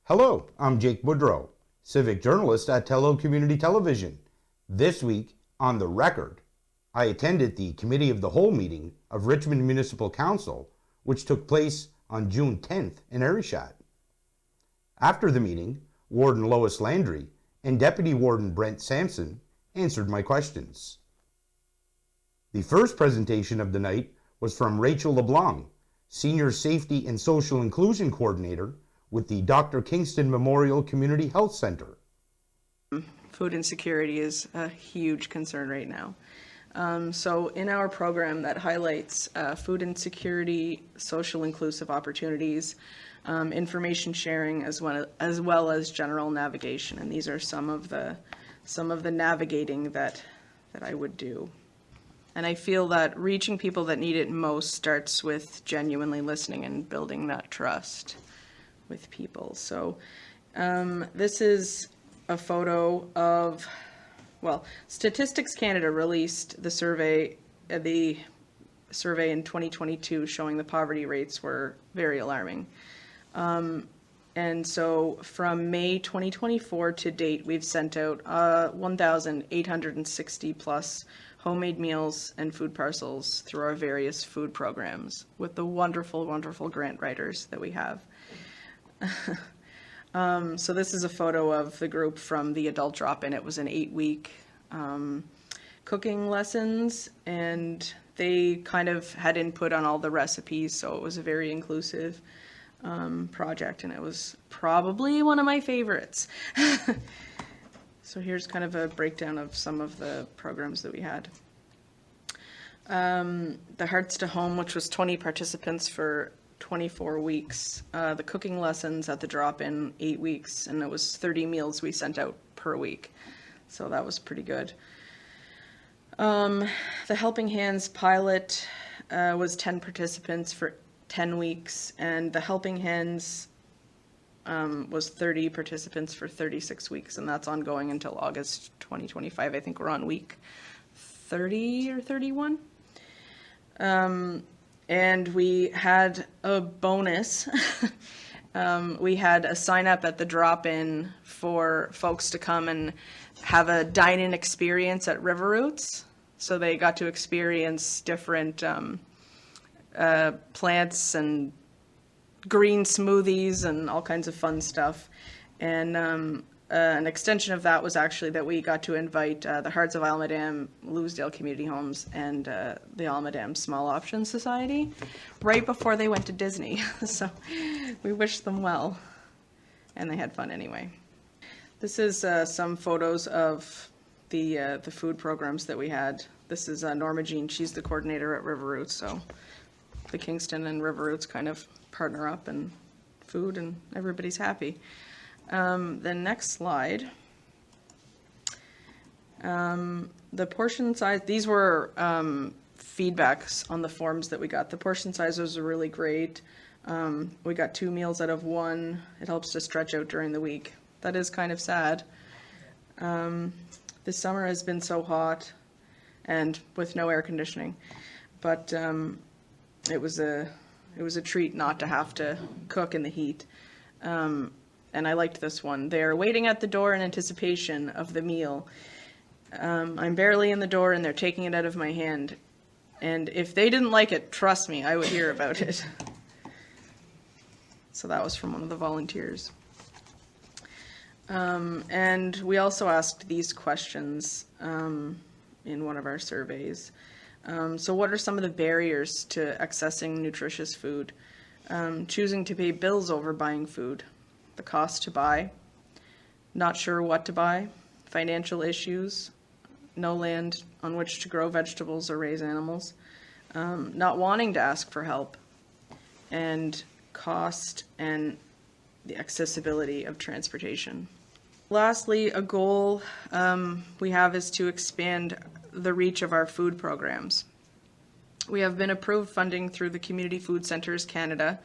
Hello, I'm Jake Boudreau, civic journalist at Tello Community Television. This week, on The Record, I attended the Committee of the Whole meeting of Richmond Municipal Council, which took place on June 10th in Arishat. After the meeting, Warden Lois Landry and Deputy Warden Brent Sampson answered my questions. The first presentation of the night was from Rachel LeBlanc, Senior Safety and Social Inclusion Coordinator with the Dr. Kingston Memorial Community Health Center. Food insecurity is a huge concern right now. So in our program that highlights food insecurity, social inclusive opportunities, information sharing, as well as general navigation. And these are some of the navigating that I would do. And I feel that reaching people that need it most starts with genuinely listening and building that trust with people. So this is a photo of, well, Statistics Canada released the survey in 2022 showing the poverty rates were very alarming. And so from May 2024 to date, we've sent out 1,860 plus homemade meals and food parcels through our various food programs with the wonderful, wonderful grant writers that we have. So this is a photo of the group from the adult drop-in. It was an 8-week cooking lessons, and they kind of had input on all the recipes, so it was a very inclusive project, and it was probably one of my favorites. So here's kind of a breakdown of some of the programs that we had. The Hearts to Home, which was 20 participants for 24 weeks. The cooking lessons at the drop-in, 8 weeks, and it was 30 meals we sent out per week. So that was pretty good. The Helping Hands pilot was 10 participants for 10 weeks, and the Helping Hands was 30 participants for 36 weeks, and that's ongoing until August 2025. I think we're on week 30 or 31. And we had a bonus. We had a sign up at the drop-in for folks to come and have a dine-in experience at River Roots. So they got to experience different plants and green smoothies and all kinds of fun stuff. And an extension of that was actually that we got to invite the Hearts of Almadam, Lewisdale Community Homes, and the Almadam Small Options Society right before they went to Disney. So we wish them well, and they had fun anyway. This is some photos of the food programs that we had. This is Norma Jean. She's the coordinator at River Roots, so the Kingston and River Roots kind of partner up and food, and everybody's happy. The next slide, the portion size, these were feedbacks on the forms that we got. The portion sizes are really great. We got 2 meals out of 1. It helps to stretch out during the week. That is kind of sad. This summer has been so hot and with no air conditioning, but it was a treat not to have to cook in the heat. And I liked this one. They're waiting at the door in anticipation of the meal. I'm barely in the door and they're taking it out of my hand. And if they didn't like it, trust me, I would hear about it. So that was from one of the volunteers. And we also asked these questions in one of our surveys. So what are some of the barriers to accessing nutritious food? Choosing to pay bills over buying food. The cost to buy, not sure what to buy, financial issues, no land on which to grow vegetables or raise animals, not wanting to ask for help, and cost and the accessibility of transportation. Lastly, a goal we have is to expand the reach of our food programs. We have been approved funding through the Community Food Centres Canada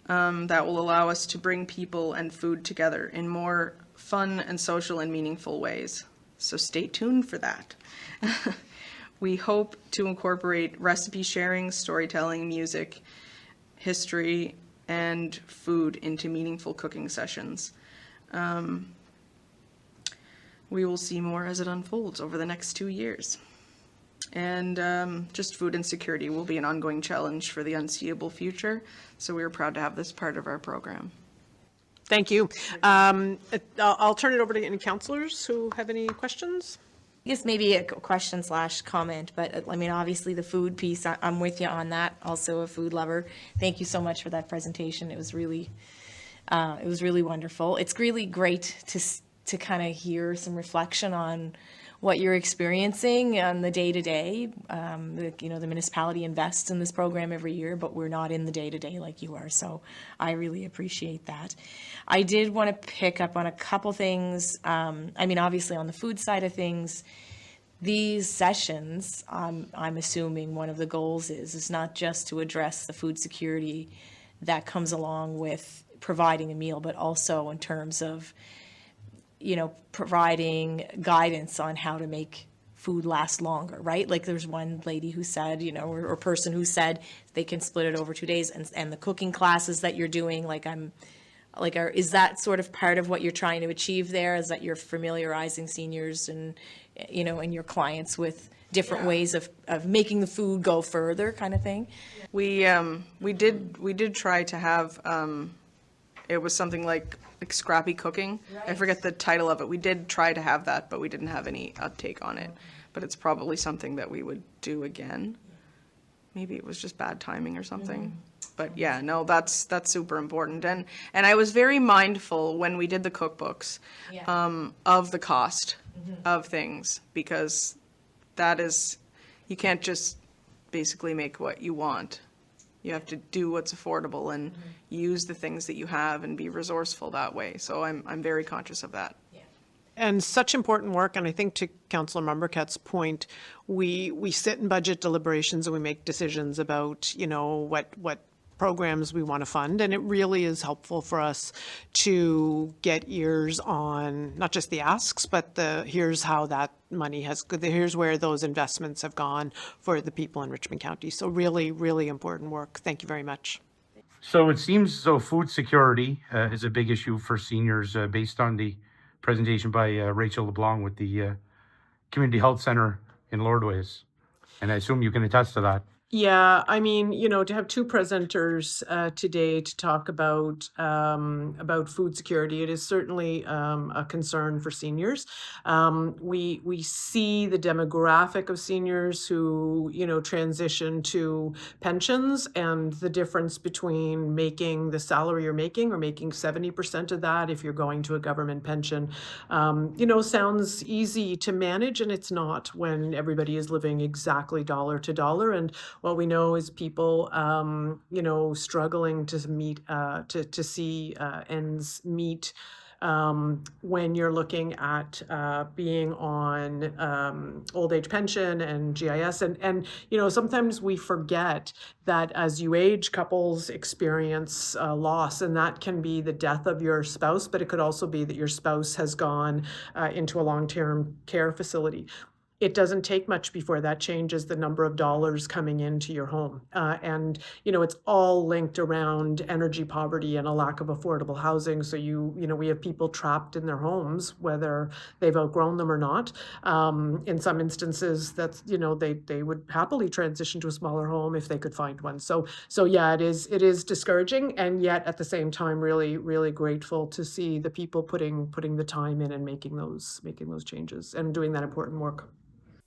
that will allow us to bring people and food together in more fun and social and meaningful ways. So stay tuned for that. We hope to incorporate recipe sharing, storytelling, music, history, and food into meaningful cooking sessions. We will see more as it unfolds over the next 2 years. And just food insecurity will be an ongoing challenge for the unseeable future, so we are proud to have this part of our program. Thank you. I'll turn it over to any councillors who have any questions. I guess maybe a question/comment, but I mean, obviously the food piece, I'm with you on that. Also a food lover. Thank you so much for that presentation. It was really wonderful. It's really great to kind of hear some reflection on what you're experiencing on the day-to-day. The municipality invests in this program every year, but we're not in the day-to-day like you are. So I really appreciate that. I did want to pick up on a couple things. Obviously on the food side of things, these sessions, I'm assuming one of the goals is not just to address the food security that comes along with providing a meal, but also in terms of providing guidance on how to make food last longer, right? Like there's one lady who said, or person who said they can split it over 2 days, and the cooking classes that you're doing, is that sort of part of what you're trying to achieve there? Is that you're familiarizing seniors and, and your clients with different ways of making the food go further, kind of thing? We did try to have, it was something like scrappy cooking. Right. I forget the title of it. We did try to have that, but we didn't have any uptake on it. But it's probably something that we would do again. Maybe it was just bad timing or something. Mm-hmm. But yeah, no, that's super important. And I was very mindful when we did the cookbooks of the cost of things, because that is, you can't just basically make what you want. You have to do what's affordable and use the things that you have and be resourceful that way. So I'm very conscious of that. And such important work, and I think to Councillor Mumbercat's point, we sit in budget deliberations and we make decisions about, what programs we want to fund, and it really is helpful for us to get ears on not just the asks, but here's how that money here's where those investments have gone for the people in Richmond County. So really, really important work. Thank you very much. So it seems food security is a big issue for seniors based on the presentation by Rachel LeBlanc with the Community Health Centre in Lordways. And I assume you can attest to that. Yeah, to have two presenters today to talk about food security, it is certainly a concern for seniors. We see the demographic of seniors who transition to pensions, and the difference between making the salary you're making or making 70% of that if you're going to a government pension. Sounds easy to manage, and it's not when everybody is living exactly dollar to dollar. And what we know is people, struggling to meet, to see ends meet when you're looking at being on old age pension and GIS. And sometimes we forget that as you age, couples experience loss, and that can be the death of your spouse, but it could also be that your spouse has gone into a long-term care facility. It doesn't take much before that changes the number of dollars coming into your home. And it's all linked around energy poverty and a lack of affordable housing. So we have people trapped in their homes, whether they've outgrown them or not. In some instances, that's, they would happily transition to a smaller home if they could find one. So yeah, it is discouraging, and yet at the same time, really, really grateful to see the people putting the time in and making those changes and doing that important work.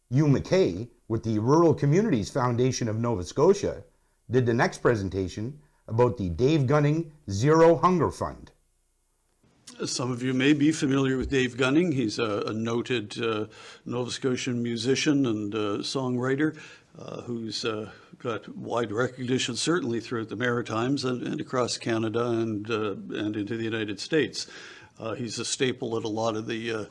Hugh McKay with the Rural Communities Foundation of Nova Scotia did the next presentation about the Dave Gunning Zero Hunger Fund. Some of you may be familiar with Dave Gunning. He's a noted Nova Scotian musician and songwriter who's got wide recognition, certainly throughout the Maritimes and across Canada and into the United States. He's a staple at a lot of the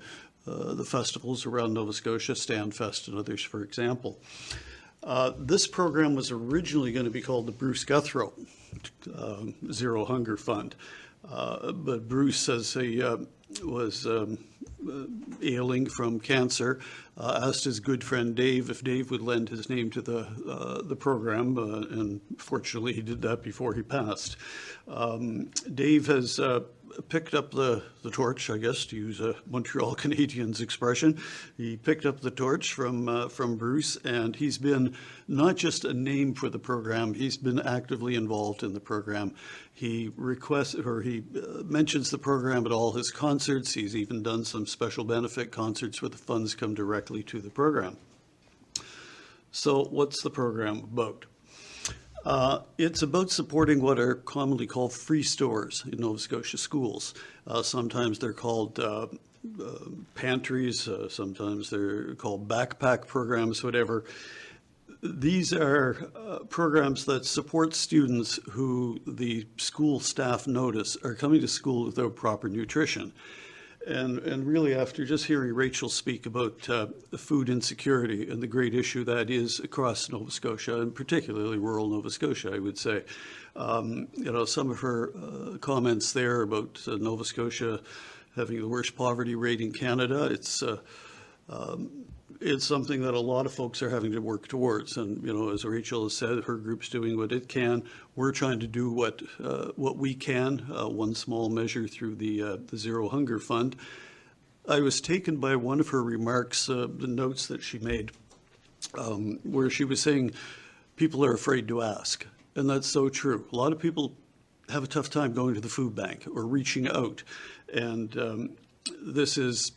festivals around Nova Scotia, Stanfest and others, for example. This program was originally going to be called the Bruce Guthrow Zero Hunger Fund. But Bruce, as a ailing from cancer, asked his good friend Dave if Dave would lend his name to the program, and fortunately he did that before he passed. Dave has picked up the torch, I guess, to use a Montreal Canadiens expression. He picked up the torch from Bruce, and he's been not just a name for the program, he's been actively involved in the program. He mentions the program at all his concerts. He's even done some special benefit concerts where the funds come directly to the program. So what's the program about? It's about supporting what are commonly called free stores in Nova Scotia schools. Sometimes they're called pantries, sometimes they're called backpack programs, whatever. These are programs that support students who the school staff notice are coming to school without proper nutrition. And really, after just hearing Rachel speak about food insecurity and the great issue that is across Nova Scotia, and particularly rural Nova Scotia, I would say, some of her comments there about Nova Scotia having the worst poverty rate in Canada, it's something that a lot of folks are having to work towards. And, as Rachel has said, her group's doing what it can. We're trying to do what we can, one small measure through the Zero Hunger Fund. I was taken by one of her remarks, the notes that she made, where she was saying people are afraid to ask. And that's so true. A lot of people have a tough time going to the food bank or reaching out. And this is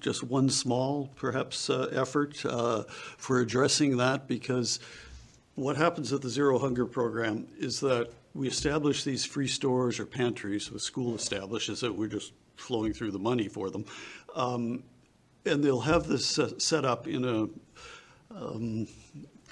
just one small, perhaps, effort for addressing that, because what happens at the Zero Hunger program is that we establish these free stores or pantries, the school establishes it, we're just flowing through the money for them, and they'll have this set up in a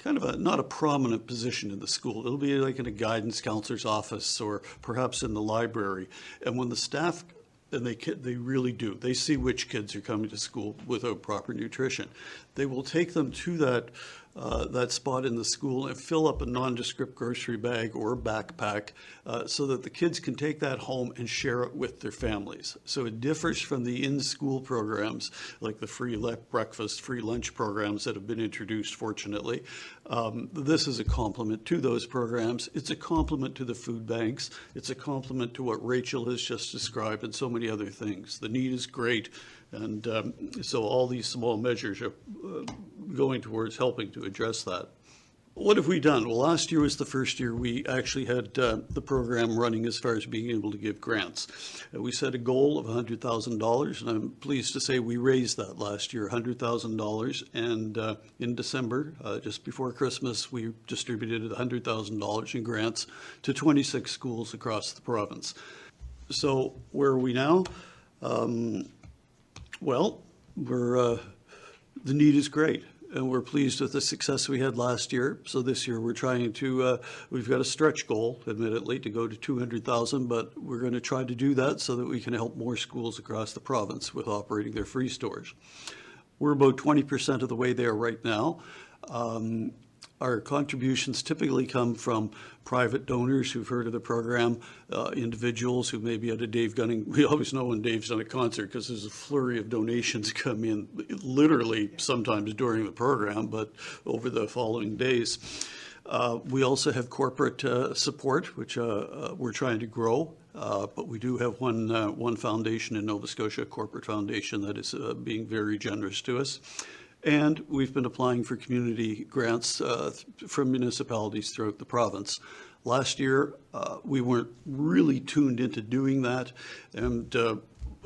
kind of not a prominent position in the school. It'll be like in a guidance counselor's office or perhaps in the library, and when the staff, and they really do. They see which kids are coming to school without proper nutrition. They will take them to that spot in the school and fill up a nondescript grocery bag or backpack so that the kids can take that home and share it with their families. So it differs from the in-school programs like the free breakfast, free lunch programs that have been introduced, fortunately. This is a complement to those programs. It's a complement to the food banks. It's a complement to what Rachel has just described and so many other things. The need is great. And so all these small measures are going towards helping to address that. What have we done? Well, last year was the first year we actually had the program running as far as being able to give grants. We set a goal of $100,000, and I'm pleased to say we raised that last year, $100,000. And in December, just before Christmas, we distributed $100,000 in grants to 26 schools across the province. So where are we now? Well, the need is great, and we're pleased with the success we had last year. So this year we're trying to, we've got a stretch goal, admittedly, to go to 200,000, but we're going to try to do that so that we can help more schools across the province with operating their free stores. We're about 20% of the way there right now. Our contributions typically come from private donors who've heard of the program, individuals who may be at a Dave Gunning. We always know when Dave's done a concert because there's a flurry of donations come in, literally sometimes during the program, but over the following days. We also have corporate support, which we're trying to grow. But we do have one foundation in Nova Scotia, a corporate foundation, that is being very generous to us. And we've been applying for community grants from municipalities throughout the province. Last year, we weren't really tuned into doing that, and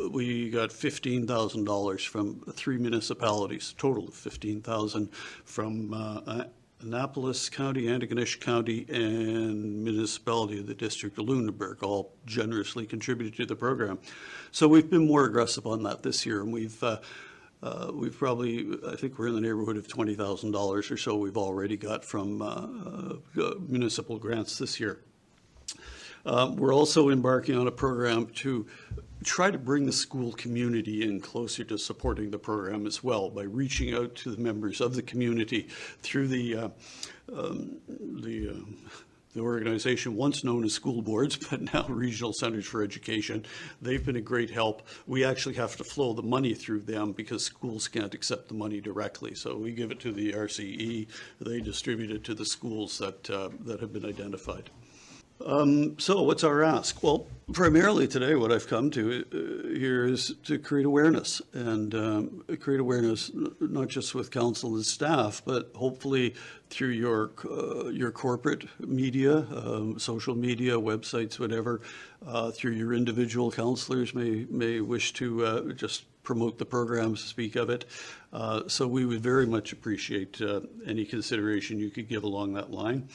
we got $15,000 from 3 municipalities, total of $15,000 from Annapolis County, Antigonish County, and municipality of the District of Lunenburg, all generously contributed to the program. So we've been more aggressive on that this year, and we've probably, I think we're in the neighborhood of $20,000 or so we've already got from municipal grants this year. We're also embarking on a program to try to bring the school community in closer to supporting the program as well by reaching out to the members of the community through the the organization once known as school boards, but now Regional Centers for Education. They've been a great help. We actually have to flow the money through them because schools can't accept the money directly. So we give it to the RCE. They distribute it to the schools that have been identified. So what's our ask? Well, primarily today what I've come to here is to create awareness, and create awareness not just with council and staff, but hopefully through your corporate media, social media, websites, whatever, through your individual councillors may wish to just promote the programs, speak of it. So we would very much appreciate any consideration you could give along that line.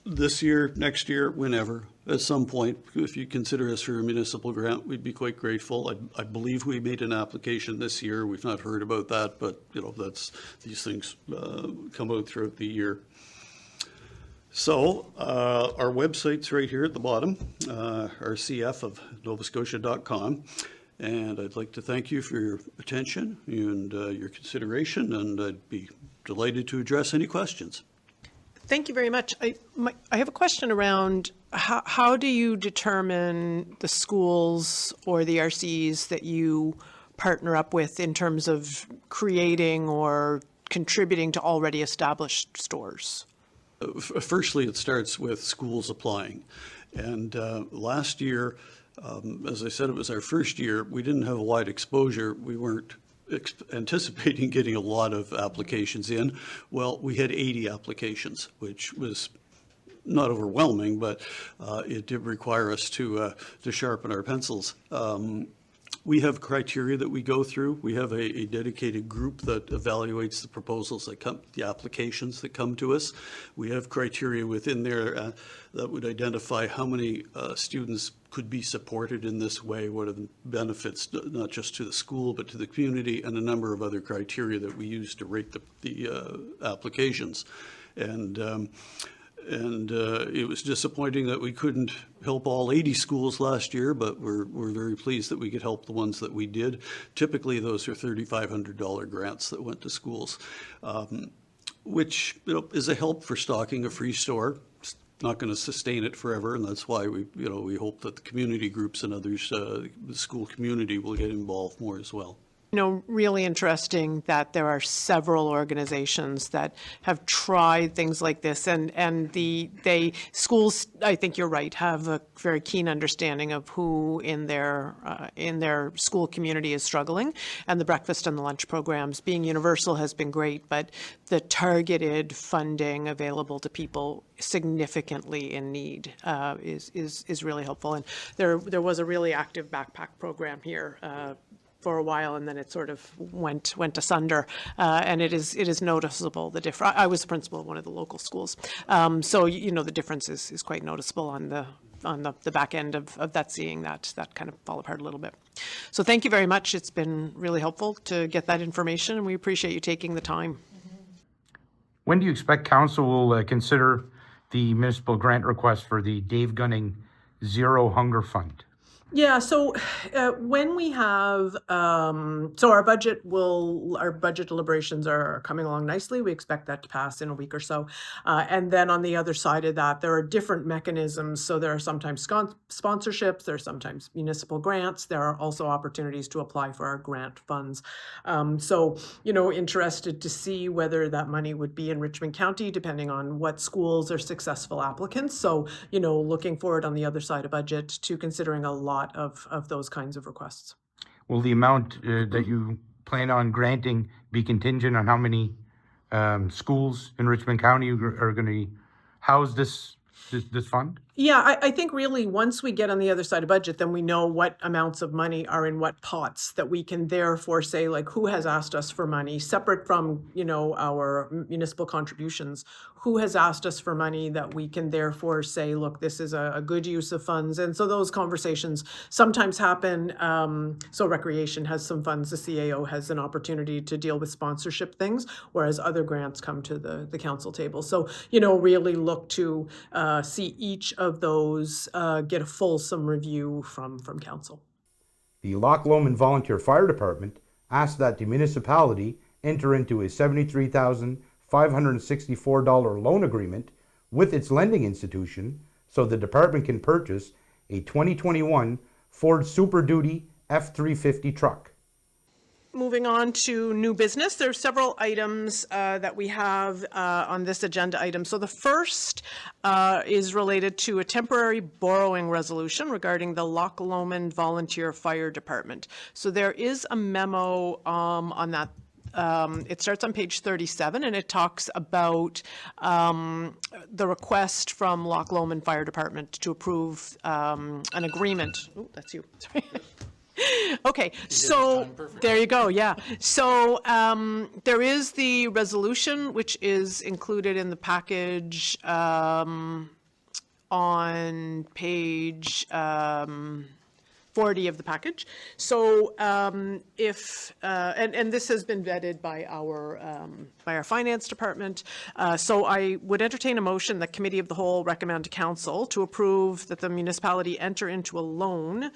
This year, next year, whenever, at some point, if you consider us for a municipal grant, we'd be quite grateful. I believe we made an application this year. We've not heard about that, but these things come out throughout the year. So our website's right here at the bottom, RCF of novascotia.com. And I'd like to thank you for your attention and your consideration, and I'd be delighted to address any questions. Thank you very much. I have a question around how do you determine the schools or the RCs that you partner up with in terms of creating or contributing to already established stores? Firstly, it starts with schools applying. And last year, as I said, it was our first year. We didn't have a wide exposure. We weren't anticipating getting a lot of applications in. Well, we had 80 applications, which was not overwhelming, but it did require us to sharpen our pencils. We have criteria that we go through. We have a dedicated group that evaluates the proposals that come, the applications that come to us. We have criteria within there that would identify how many students could be supported in this way, what are the benefits, not just to the school, but to the community, and a number of other criteria that we use to rate the applications. And it was disappointing that we couldn't help all 80 schools last year, but we're very pleased that we could help the ones that we did. Typically, those are $3,500 grants that went to schools, which is a help for stocking a free store. It's not going to sustain it forever, and that's why we hope that the community groups and others, the school community, will get involved more as well. Really interesting that there are several organizations that have tried things like this, and schools, I think you're right, have a very keen understanding of who in their school community is struggling, and the breakfast and the lunch programs being universal has been great, but the targeted funding available to people significantly in need is really helpful. And there was a really active backpack program here for a while, and then it sort of went asunder, and it is noticeable the difference. I was the principal of one of the local schools, so the difference is quite noticeable on the back end of that, seeing that kind of fall apart a little bit. So thank you very much. It's been really helpful to get that information, and we appreciate you taking the time. When do you expect council will consider the municipal grant request for the Dave Gunning Zero Hunger Fund? Yeah, so when we have, so our budget deliberations are coming along nicely. We expect that to pass in a week or so. And then on the other side of that, there are different mechanisms. So there are sometimes sponsorships, there are sometimes municipal grants. There are also opportunities to apply for our grant funds. So, interested to see whether that money would be in Richmond County, depending on what schools are successful applicants. So, looking forward on the other side of budget to considering a lot of those kinds of requests. Will the amount that you plan on granting be contingent on how many schools in Richmond County are going to house this fund? Yeah, I think really once we get on the other side of budget, then we know what amounts of money are in what pots, that we can therefore say, like, who has asked us for money, separate from, our municipal contributions, who has asked us for money, that we can therefore say, look, this is a good use of funds. And so those conversations sometimes happen. So Recreation has some funds, the CAO has an opportunity to deal with sponsorship things, whereas other grants come to the council table. So, really look to see each of those get a fulsome review from council. The Loch Lomond Volunteer Fire Department asked that the municipality enter into a $73,500 $564 loan agreement with its lending institution so the department can purchase a 2021 Ford Super Duty F-350 truck. Moving on to new business, there are several items that we have on this agenda item. So the first is related to a temporary borrowing resolution regarding the Loch Lomond Volunteer Fire Department. So there is a memo on that. It starts on page 37, and it talks about the request from Loch Lomond Fire Department to approve an agreement. Oh, that's you. Sorry. Okay, so there you go. Yeah. So there is the resolution, which is included in the package on page 40 of the package. So if and this has been vetted by our finance department. So I would entertain a motion that Committee of the Whole recommend to Council to approve that the municipality enter into a loan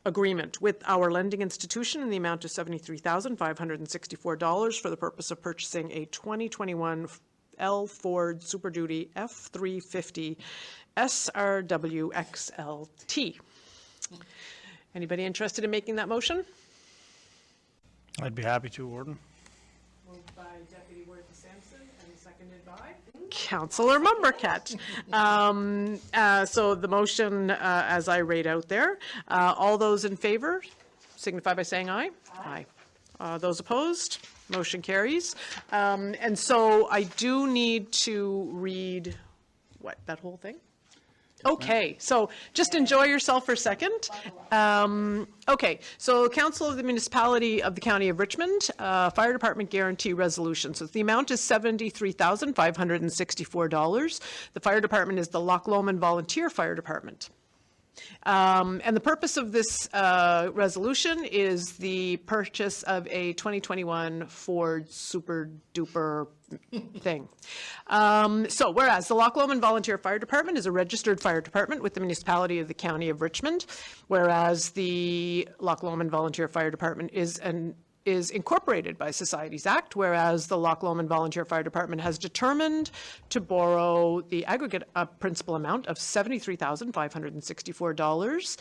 agreement with our lending institution in the amount of $73,564 for the purpose of purchasing a 2021 L Ford Super Duty F-350 SRW XLT. Anybody interested in making that motion? I'd be happy to, Warden. Moved by Deputy Warden Sampson and seconded by Councillor Mumbercat. So the motion, as I read out there, all those in favor signify by saying aye. Aye. Those opposed, motion carries. And so I do need to read, what, that whole thing? Okay, so just enjoy yourself for a second. Okay, so Council of the Municipality of the County of Richmond, Fire Department Guarantee Resolution. So the amount is $73,564. The fire department is the Loch Lomond Volunteer Fire Department. And the purpose of this resolution is the purchase of a 2021 Ford Super Duper thing. So whereas the Loch Lomond Volunteer Fire Department is a registered fire department with the municipality of the County of Richmond, whereas the Loch Lomond Volunteer Fire Department is incorporated by Societies Act, whereas the Loch Lomond Volunteer Fire Department has determined to borrow the aggregate principal amount of $73,564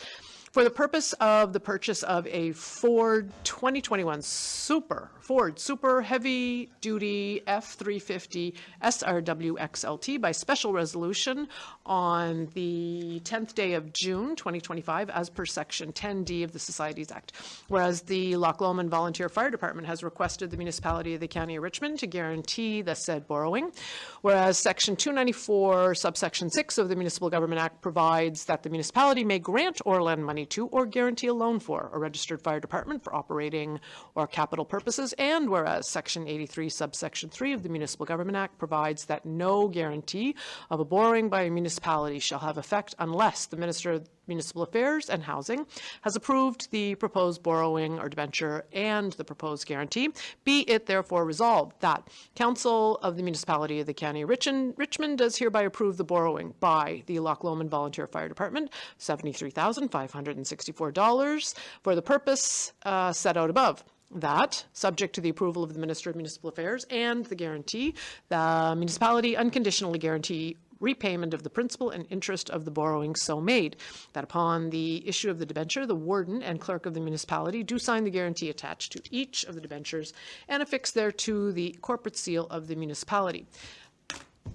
for the purpose of the purchase of a Ford 2021 Ford Super Heavy Duty F-350 SRW XLT by special resolution on the 10th day of June 2025 as per section 10D of the Societies Act. Whereas the Loch Lomond Volunteer Fire Department has requested the municipality of the County of Richmond to guarantee the said borrowing. Whereas section 294 subsection 6 of the Municipal Government Act provides that the municipality may grant or lend money to or guarantee a loan for a registered fire department for operating or capital purposes, and whereas Section 83 subsection 3 of the Municipal Government Act provides that no guarantee of a borrowing by a municipality shall have effect unless the Minister of Municipal Affairs and Housing has approved the proposed borrowing or debenture and the proposed guarantee. Be it therefore resolved that Council of the Municipality of the County of Richmond does hereby approve the borrowing by the Loch Lomond Volunteer Fire Department, $73,564 for the purpose set out above. That, subject to the approval of the Minister of Municipal Affairs and the guarantee, the municipality unconditionally guarantee repayment of the principal and interest of the borrowing so made. That upon the issue of the debenture, the warden and clerk of the municipality do sign the guarantee attached to each of the debentures and affix thereto the corporate seal of the municipality.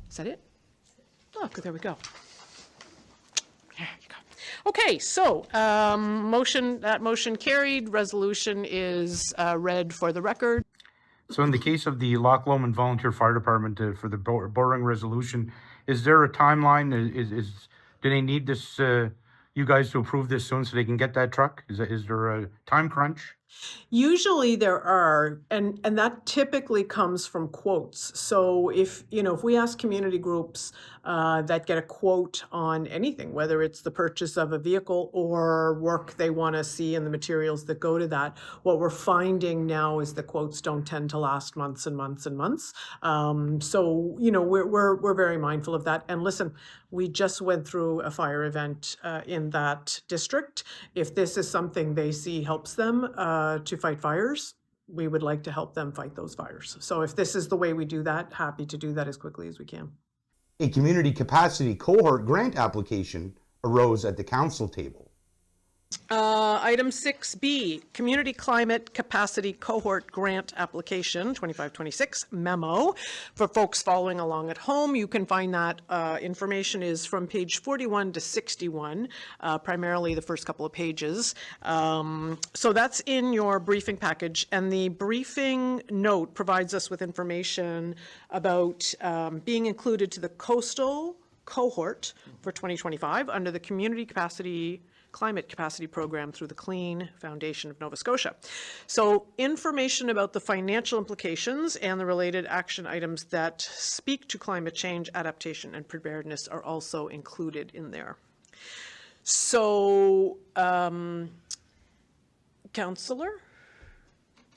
Is that it? Oh, there we go. There you go. Okay, so that motion carried. Resolution is read for the record. So in the case of the Loch Lomond Volunteer Fire Department for the borrowing resolution, is there a timeline? Do they need this, you guys to approve this soon so they can get that truck? Is there a time crunch? Usually there are, and that typically comes from quotes. So if we ask community groups that get a quote on anything, whether it's the purchase of a vehicle or work they want to see and the materials that go to that, what we're finding now is the quotes don't tend to last months and months and months. So we're very mindful of that. And listen, we just went through a fire event in that district. If this is something they see helps them to fight fires, we would like to help them fight those fires. So if this is the way we do that, happy to do that as quickly as we can. A community capacity cohort grant application arose at the council table. Item 6B, Community Climate Capacity Cohort Grant Application 2526 memo. For folks following along at home, you can find that information is from page 41 to 61, primarily the first couple of pages. So that's in your briefing package, and the briefing note provides us with information about being included to the coastal cohort for 2025 under the Community Climate Capacity Program through the Clean Foundation of Nova Scotia. So information about the financial implications and the related action items that speak to climate change, adaptation, and preparedness are also included in there. So, Councillor?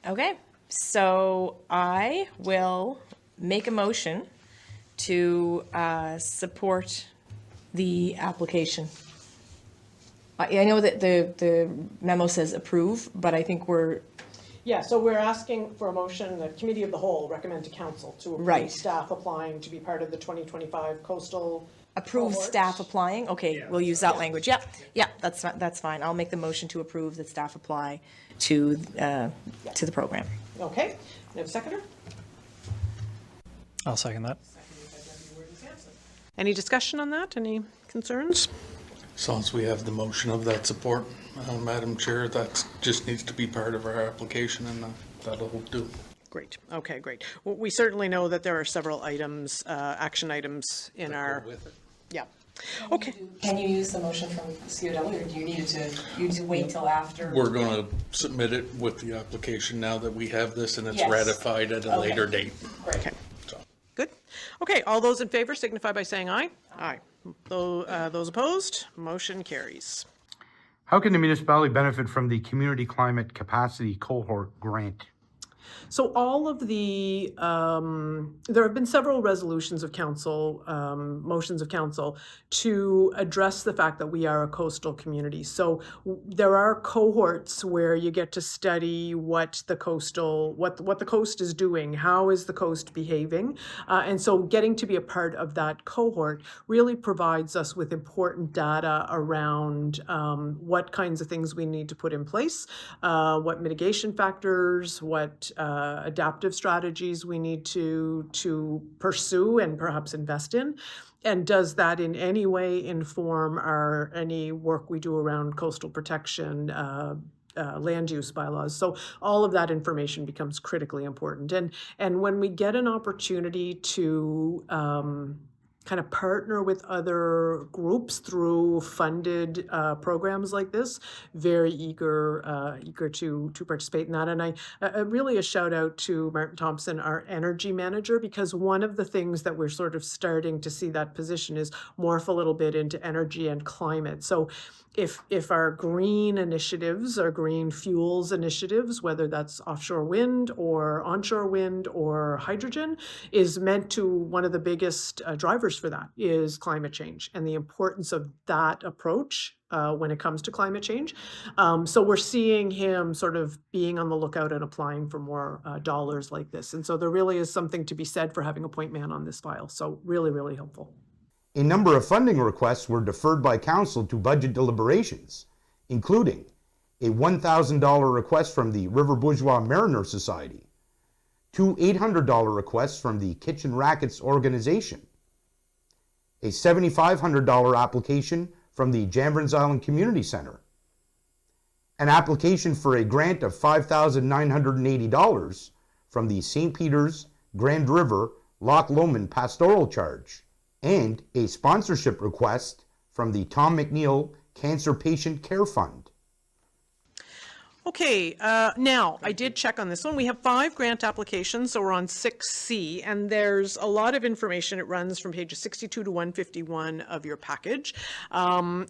Okay, so I will make a motion to support the application. I know that the memo says approve, but I think we're, Yeah, so we're asking for a motion, the Committee of the Whole recommend to Council to approve Right. staff applying to be part of the 2025 coastal approve cohort. staff applying. Okay, we'll use that language. Yeah, that's fine. I'll make the motion to approve that staff apply to the program. Okay, we have a seconder? I'll second that. Any discussion on that? Any concerns? As long as we have the motion of that support, Madam Chair, that just needs to be part of our application, and that'll do. Great, okay, great. Well, we certainly know that there are several items, action items in our, With it. yeah. Okay, Can you use the motion from COW, or do you need to wait till after? We're going to submit it with the application now that we have this and it's Yes. ratified at a later date. okay, So, good. Okay, all those in favor signify by saying aye. Aye. Those opposed, motion carries. How can the municipality benefit from the Community Climate Capacity Cohort grant? So all of the, there have been several resolutions of council, motions of council to address the fact that we are a coastal community. So there are cohorts where you get to study what the coast is doing, how is the coast behaving. And so getting to be a part of that cohort really provides us with important data around what kinds of things we need to put in place, what mitigation factors, what adaptive strategies we need to pursue and perhaps invest in. And does that in any way inform any work we do around coastal protection, land use bylaws? So all of that information becomes critically important. And when we get an opportunity to kind of partner with other groups through funded programs like this, very eager to participate in that. And I really a shout out to Martin Thompson, our energy manager, because one of the things that we're sort of starting to see that position is morph a little bit into energy and climate. So if our green initiatives, our green fuels initiatives, whether that's offshore wind or onshore wind or hydrogen, is meant to, one of the biggest drivers for that is climate change and the importance of that approach when it comes to climate change. So we're seeing him sort of being on the lookout and applying for more dollars like this. And so there really is something to be said for having a point man on this file. So really, really helpful. A number of funding requests were deferred by council to budget deliberations, including a $1,000 request from the River Bourgeois Mariner Society, two $800 requests from the Kitchen Rackets organization, a $7,500 application from the Jambrins Island Community Center, an application for a grant of $5,980 from the St. Peter's Grand River Loch Lomond Pastoral Charge, and a sponsorship request from the Tom McNeil Cancer Patient Care Fund. Okay, now, I did check on this one. We have 5 grant applications, so we're on 6C, and there's a lot of information. It runs from pages 62 to 151 of your package.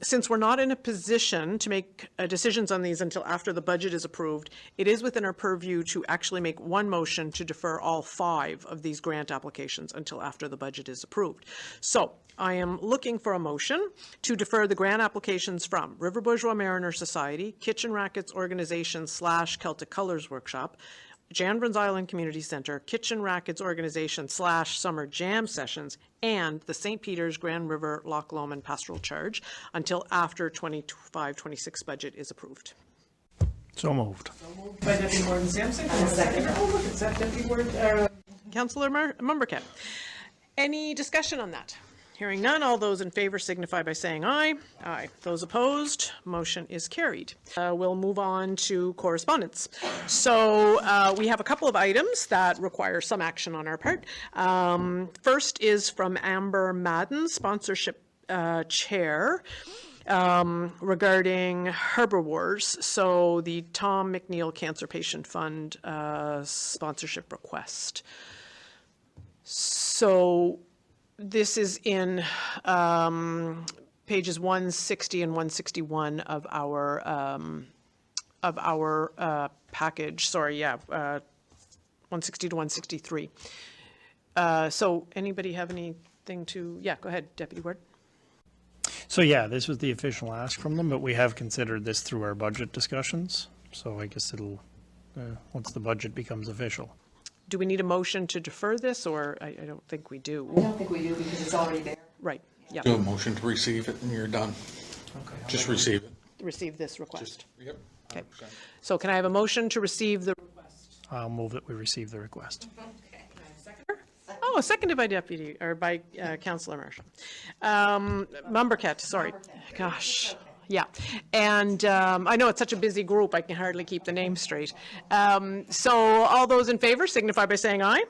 Since we're not in a position to make decisions on these until after the budget is approved, it is within our purview to actually make one motion to defer all 5 of these grant applications until after the budget is approved. So I am looking for a motion to defer the grant applications from River Bourgeois Mariner Society, Kitchen Rackets Organization / Celtic Colors Workshop, Jan Vrins Island Community Center, Kitchen Rackets Organization / Summer Jam Sessions, and the St. Peter's Grand River Loch Lomond Pastoral Charge until after 25-26 budget is approved. So moved. By Deputy Warden Sampson. Second. Oh, look, it's that Deputy Warden. Councillor Mumbercat. Any discussion on that? Hearing none, all those in favor signify by saying aye. Aye. Those opposed, motion is carried. We'll move on to correspondence. So we have a couple of items that require some action on our part. First is from Amber Madden, sponsorship chair, regarding Harbor Wars. So the Tom McNeil Cancer Patient Fund sponsorship request. So this is in pages 160 and 161 of our package. Sorry, yeah, 160 to 163. So anybody have anything to? Yeah, go ahead, Deputy Ward. So yeah, this was the official ask from them, but we have considered this through our budget discussions. So I guess it'll, once the budget becomes official. Do we need a motion to defer this, or I don't think we do. I don't think we do because it's already there. Right, yeah. Do a motion to receive it and you're done. Okay. Just receive it. Receive this request. Yep. Okay. So can I have a motion to receive the request? I'll move that we receive the request. Oh, seconded by Deputy, or by Councillor Marshall. Mumbercat, sorry. Gosh, yeah. And I know it's such a busy group, I can hardly keep the names straight. So all those in favor signify by saying aye.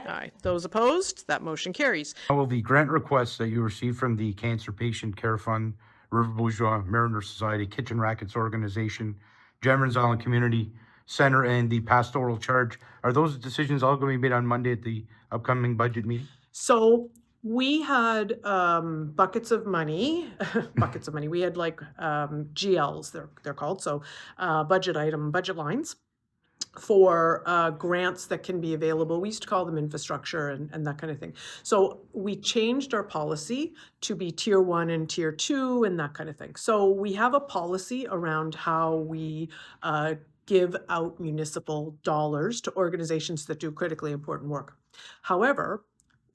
Aye. Those opposed, that motion carries. Will the grant requests that you received from the Cancer Patient Care Fund, River Bourgeois Mariner Society, Kitchen Rackets Organization, Jan Vrins Island Community Center, and the Pastoral Charge, are those decisions all going to be made on Monday at the upcoming budget meeting? So we had buckets of money, buckets of money. We had like GLs, they're called, so budget lines for grants that can be available. We used to call them infrastructure and that kind of thing. So we changed our policy to be tier 1 and tier 2 and that kind of thing. So we have a policy around how we give out municipal dollars to organizations that do critically important work. However,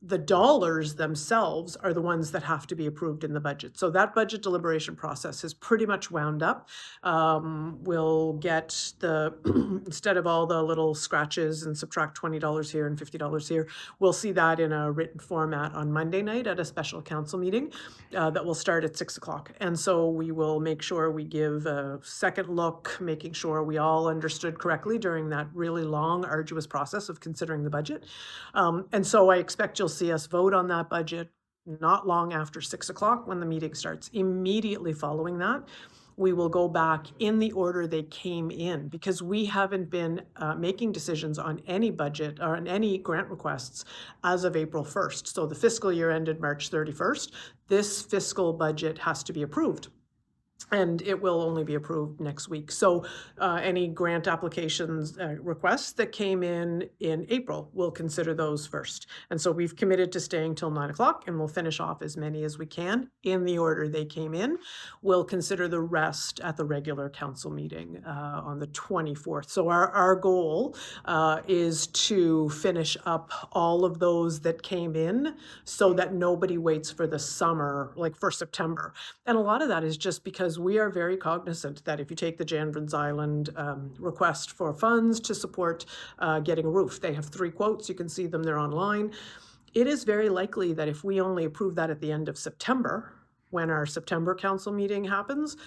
the dollars themselves are the ones that have to be approved in the budget. So that budget deliberation process is pretty much wound up. We'll get the, instead of all the little scratches and subtract $20 here and $50 here, we'll see that in a written format on Monday night at a special council meeting that will start at 6 o'clock. And so we will make sure we give a second look, making sure we all understood correctly during that really long, arduous process of considering the budget. And so I expect you'll see us vote on that budget not long after 6 o'clock when the meeting starts. Immediately following that, we will go back in the order they came in, because we haven't been making decisions on any budget or on any grant requests as of April 1st. So the fiscal year ended March 31st. This fiscal budget has to be approved. And it will only be approved next week. So any grant applications, requests that came in April, we'll consider those first. And so we've committed to staying till 9 o'clock, and we'll finish off as many as we can in the order they came in. We'll consider the rest at the regular council meeting on the 24th. So our goal is to finish up all of those that came in so that nobody waits for the summer, like for September. And a lot of that is just because we are very cognizant that if you take the Jan Vrins Island request for funds to support getting a roof, they have 3 quotes. You can see them, they're online. It is very likely that if we only approve that at the end of September, when our September council meeting happens,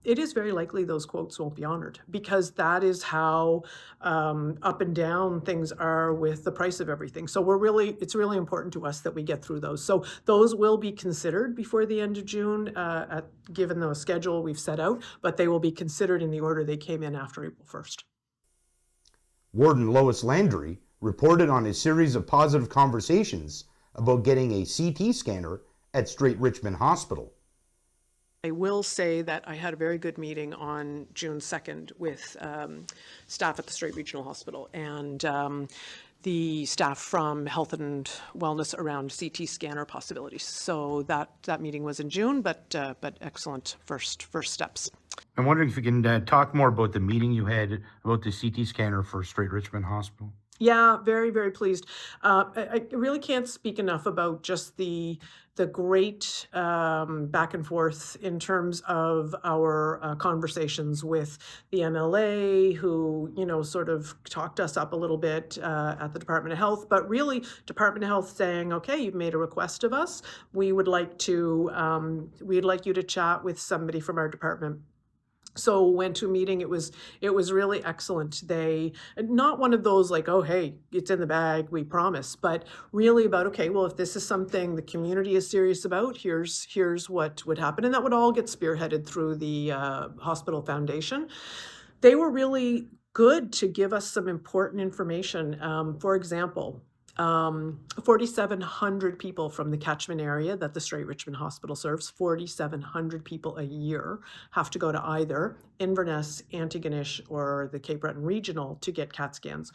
it is very likely those quotes won't be honored, because that is how up and down things are with the price of everything. So it's really important to us that we get through those. So those will be considered before the end of June, given the schedule we've set out, but they will be considered in the order they came in after April 1st. Warden Lois Landry reported on a series of positive conversations about getting a CT scanner at Straight Richmond Hospital. I will say that I had a very good meeting on June 2nd with staff at the Straight Regional Hospital and the staff from Health and Wellness around CT scanner possibilities. So that meeting was in June, but excellent first steps. I'm wondering if you can talk more about the meeting you had about the CT scanner for Straight Richmond Hospital. Yeah, very, very pleased. I really can't speak enough about just the great back and forth in terms of our conversations with the MLA, who sort of talked us up a little bit at the Department of Health, but really Department of Health saying, okay, you've made a request of us. We'd like you to chat with somebody from our department. So went to a meeting. It was really excellent. They, not one of those like, oh hey, it's in the bag, we promise, but really about, okay, well, if this is something the community is serious about, here's what would happen. And that would all get spearheaded through the hospital foundation. They were really good to give us some important information. For example, 4,700 people from the catchment area that the Strait Richmond Hospital serves, 4,700 people a year have to go to either Inverness, Antigonish, or the Cape Breton Regional to get CAT scans.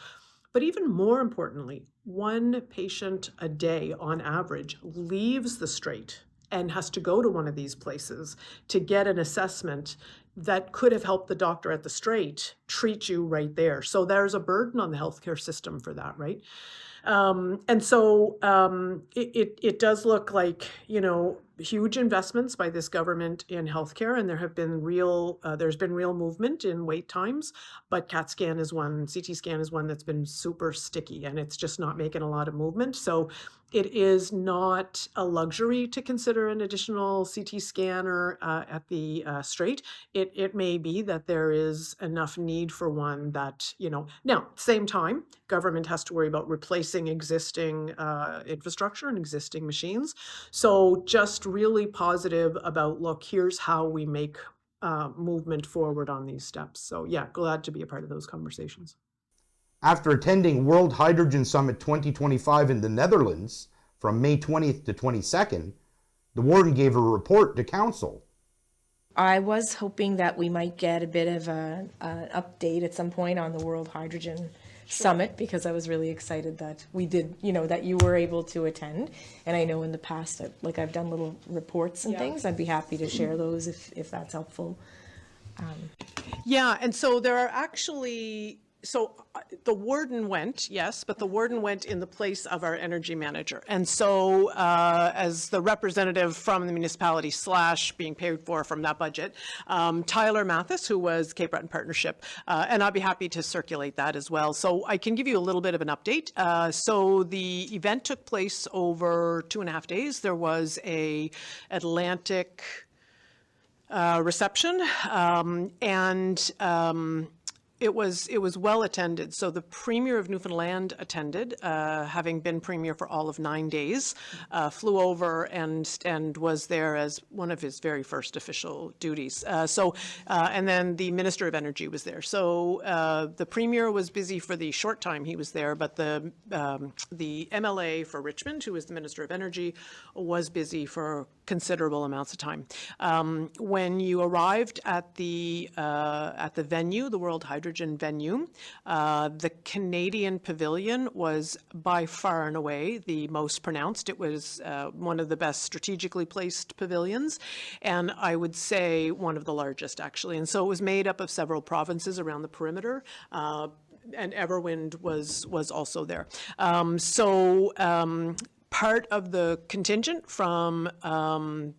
But even more importantly, one patient a day on average leaves the Strait and has to go to one of these places to get an assessment that could have helped the doctor at the Strait treat you right there. So there's a burden on the healthcare system for that, right? And so it does look like, huge investments by this government in healthcare, and there's been real movement in wait times, but CT scan is one that's been super sticky, and it's just not making a lot of movement. So it is not a luxury to consider an additional CT scanner at the Strait. It may be that there is enough need for one that, now, same time, government has to worry about replacing existing infrastructure and existing machines. So just really positive about, look, here's how we make movement forward on these steps. So yeah, glad to be a part of those conversations. After attending World Hydrogen Summit 2025 in the Netherlands from May 20th to 22nd, the warden gave a report to council. I was hoping that we might get a bit of an update at some point on the World Hydrogen Summit, because I was really excited that we did, that you were able to attend. And I know in the past, I've done little reports and things. I'd be happy to share those if that's helpful. Yeah, and so there are actually, the warden went, yes, but the warden went in the place of our energy manager. And so as the representative from the municipality / being paid for from that budget, Tyler Mathis, who was Cape Breton Partnership, and I'll be happy to circulate that as well. So I can give you a little bit of an update. So the event took place over 2.5 days. There was a Atlantic reception, and it was well attended. So the Premier of Newfoundland attended, having been Premier for all of 9 days, flew over and was there as one of his very first official duties. And then the Minister of Energy was there. So the Premier was busy for the short time he was there, but the MLA for Richmond, who is the Minister of Energy, was busy for considerable amounts of time. When you arrived at the venue, the World Hydrogen venue, the Canadian Pavilion was by far and away the most pronounced. It was one of the best strategically placed pavilions, and I would say one of the largest, actually. And so it was made up of several provinces around the perimeter. And Everwind was also there. Part of the contingent from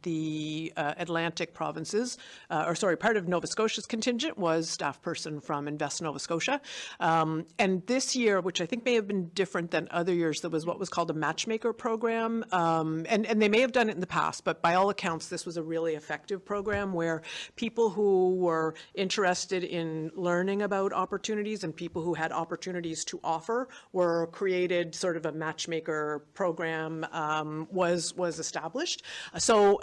the Atlantic provinces, part of Nova Scotia's contingent was staff person from Invest Nova Scotia. And this year, which I think may have been different than other years, there was what was called a matchmaker program. And they may have done it in the past, but by all accounts, this was a really effective program where people who were interested in learning about opportunities and people who had opportunities to offer were created. Sort of a matchmaker program was established. So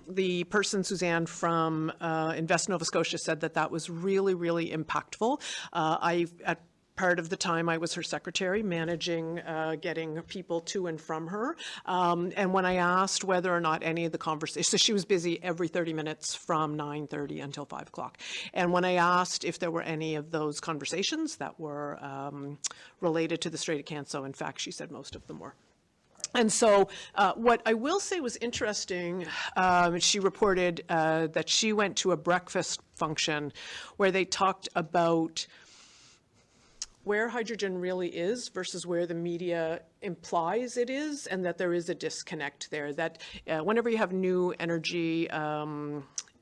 the person, Suzanne from Invest Nova Scotia, said that was really, really impactful. At part of the time I was her secretary, managing getting people to and from her. And when I asked whether or not any of the conversations, so she was busy every 30 minutes from 9:30 until 5 o'clock. And when I asked if there were any of those conversations that were related to the Strait of Canso, in fact, she said most of them were. And so what I will say was interesting, she reported that she went to a breakfast function where they talked about where hydrogen really is versus where the media implies it is, and that there is a disconnect there, that whenever you have new energy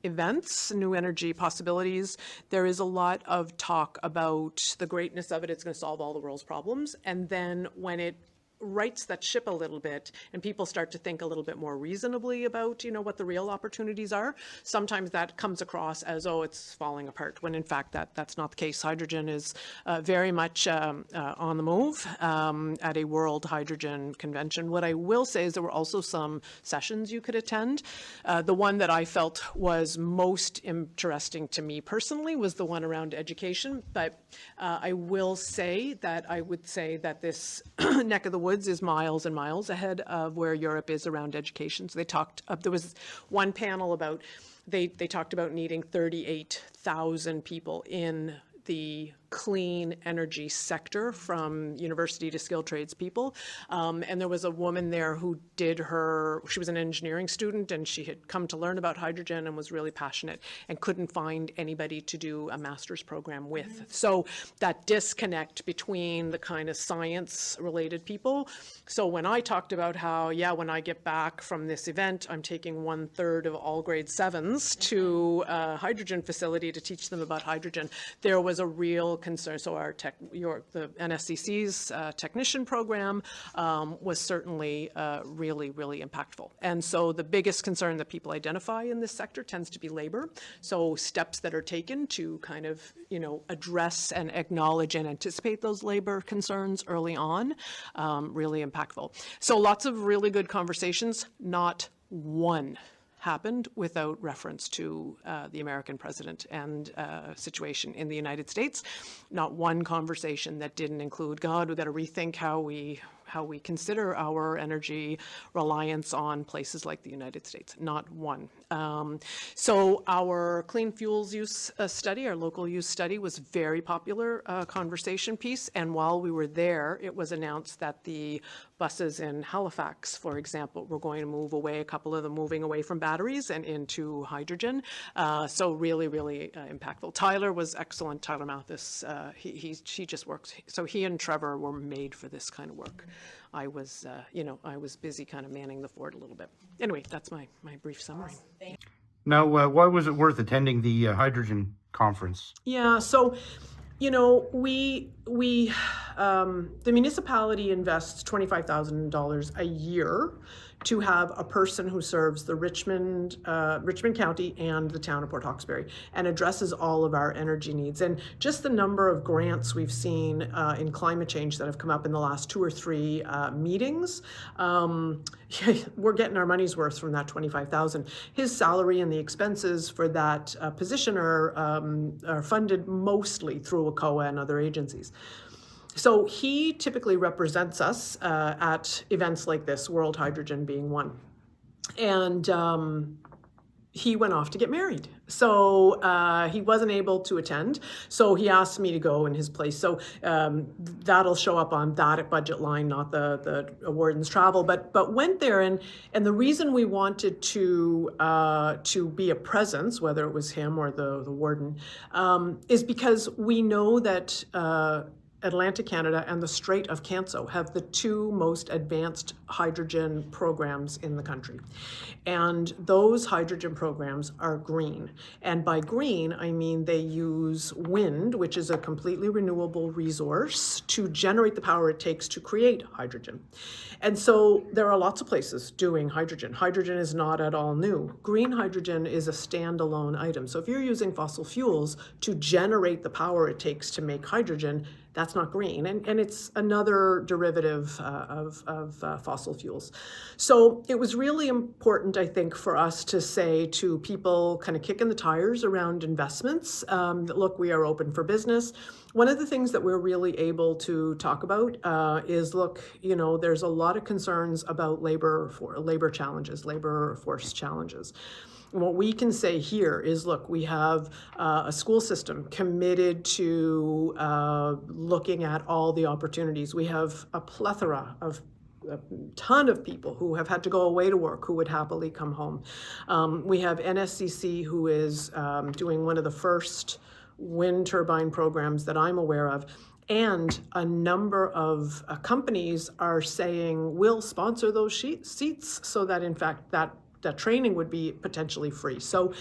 events, new energy possibilities, there is a lot of talk about the greatness of it. It's going to solve all the world's problems. And then when it rights that ship a little bit and people start to think a little bit more reasonably about, what the real opportunities are, sometimes that comes across as, oh, it's falling apart, when in fact that's not the case. Hydrogen is very much on the move at a World Hydrogen Convention. What I will say is there were also some sessions you could attend. The one that I felt was most interesting to me personally was the one around education, but I will say that I would say that this neck of the woods is miles and miles ahead of where Europe is around education. So they talked, there was one panel about, they talked about needing 38,000 people in the clean energy sector, from university to skilled trades people. And there was a woman there who she was an engineering student, and she had come to learn about hydrogen and was really passionate and couldn't find anybody to do a master's program with. So that disconnect between the kind of science related people. So when I talked about how, when I get back from this event, I'm taking 1/3 of all grade 7s to a hydrogen facility to teach them about hydrogen, there was a real concern. So the NSCC's technician program was certainly really, really impactful. And so the biggest concern that people identify in this sector tends to be labor. So steps that are taken to kind of, address and acknowledge and anticipate those labor concerns early on, really impactful. So lots of really good conversations, not one happened without reference to the American president and situation in the United States. Not one conversation that didn't include, God, we've got to rethink how we consider our energy reliance on places like the United States. Not one. So our clean fuels use study, our local use study, was very popular conversation piece. And while we were there, it was announced that the buses in Halifax, for example, were going to move away, a couple of them moving away from batteries and into hydrogen. So really, really impactful. Tyler was excellent. Tyler Mathis, he just works. So he and Trevor were made for this kind of work. I was busy kind of manning the fort a little bit. Anyway, that's my brief summary. Now, why was it worth attending the hydrogen conference? Yeah, so, the municipality invests $25,000 a year to have a person who serves the Richmond County and the town of Port Hawkesbury and addresses all of our energy needs. And just the number of grants we've seen in climate change that have come up in the last 2 or 3 meetings, we're getting our money's worth from that $25,000. His salary and the expenses for that position are funded mostly through ACOA and other agencies. So he typically represents us at events like this, World Hydrogen being one. And he went off to get married. So he wasn't able to attend. So he asked me to go in his place. So that'll show up on that budget line, not the wardens travel, but went there. And the reason we wanted to be a presence, whether it was him or the warden, is because we know that Atlantic Canada and the Strait of Canso have the 2 most advanced hydrogen programs in the country. And those hydrogen programs are green. And by green, I mean they use wind, which is a completely renewable resource, to generate the power it takes to create hydrogen. And so there are lots of places doing hydrogen. Hydrogen is not at all new. Green hydrogen is a standalone item. So if you're using fossil fuels to generate the power it takes to make hydrogen, that's not green, and it's another derivative of fossil fuels. So it was really important, I think, for us to say to people kind of kicking the tires around investments, that look, we are open for business. One of the things that we're really able to talk about is, look, there's a lot of concerns about labor force challenges. And what we can say here is, look, we have a school system committed to looking at all the opportunities. We have a plethora of a ton of people who have had to go away to work who would happily come home. We have NSCC, who is doing one of the first wind turbine programs that I'm aware of. And a number of companies are saying, we'll sponsor those seats so that in fact that training would be potentially free. So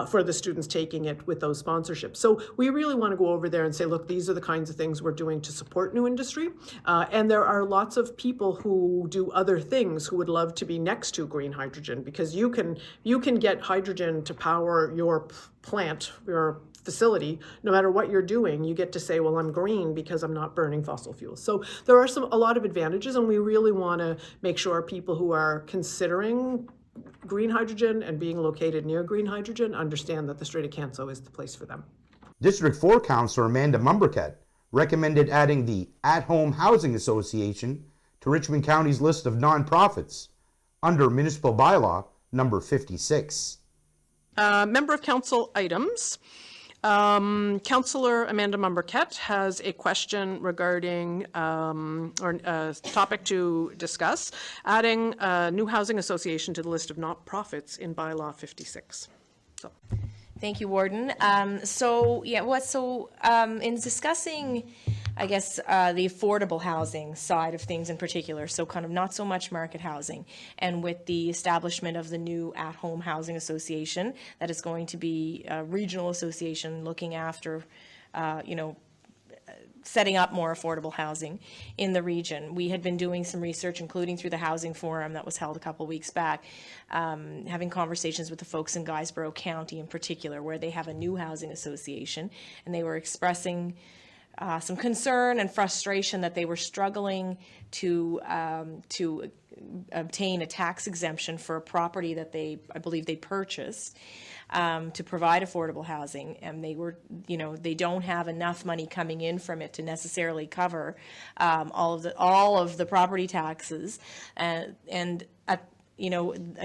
for the students taking it with those sponsorships. So we really want to go over there and say, look, these are the kinds of things we're doing to support new industry. And there are lots of people who do other things who would love to be next to green hydrogen, because you can get hydrogen to power your plant, your facility. No matter what you're doing, you get to say, well, I'm green because I'm not burning fossil fuels. So there are a lot of advantages, and we really want to make sure people who are considering green hydrogen and being located near green hydrogen understand that the Strait of Canso is the place for them. District 4 Councillor Amanda Mumbercat recommended adding the At-Home Housing Association to Richmond County's list of nonprofits under Municipal Bylaw number 56. Member of Council items. Councillor Amanda Mumbercat has a question regarding, or a topic to discuss, adding a new housing association to the list of nonprofits in Bylaw 56. So. Thank you, Warden. In discussing, I guess, the affordable housing side of things in particular, so kind of not so much market housing, and with the establishment of the new at-home housing association, that is going to be a regional association looking after, setting up more affordable housing in the region. We had been doing some research, including through the housing forum that was held a couple weeks back, having conversations with the folks in Guysborough County in particular, where they have a new housing association, and they were expressing some concern and frustration that they were struggling to obtain a tax exemption for a property that I believe they purchased to provide affordable housing, and they don't have enough money coming in from it to necessarily cover all of the property taxes, I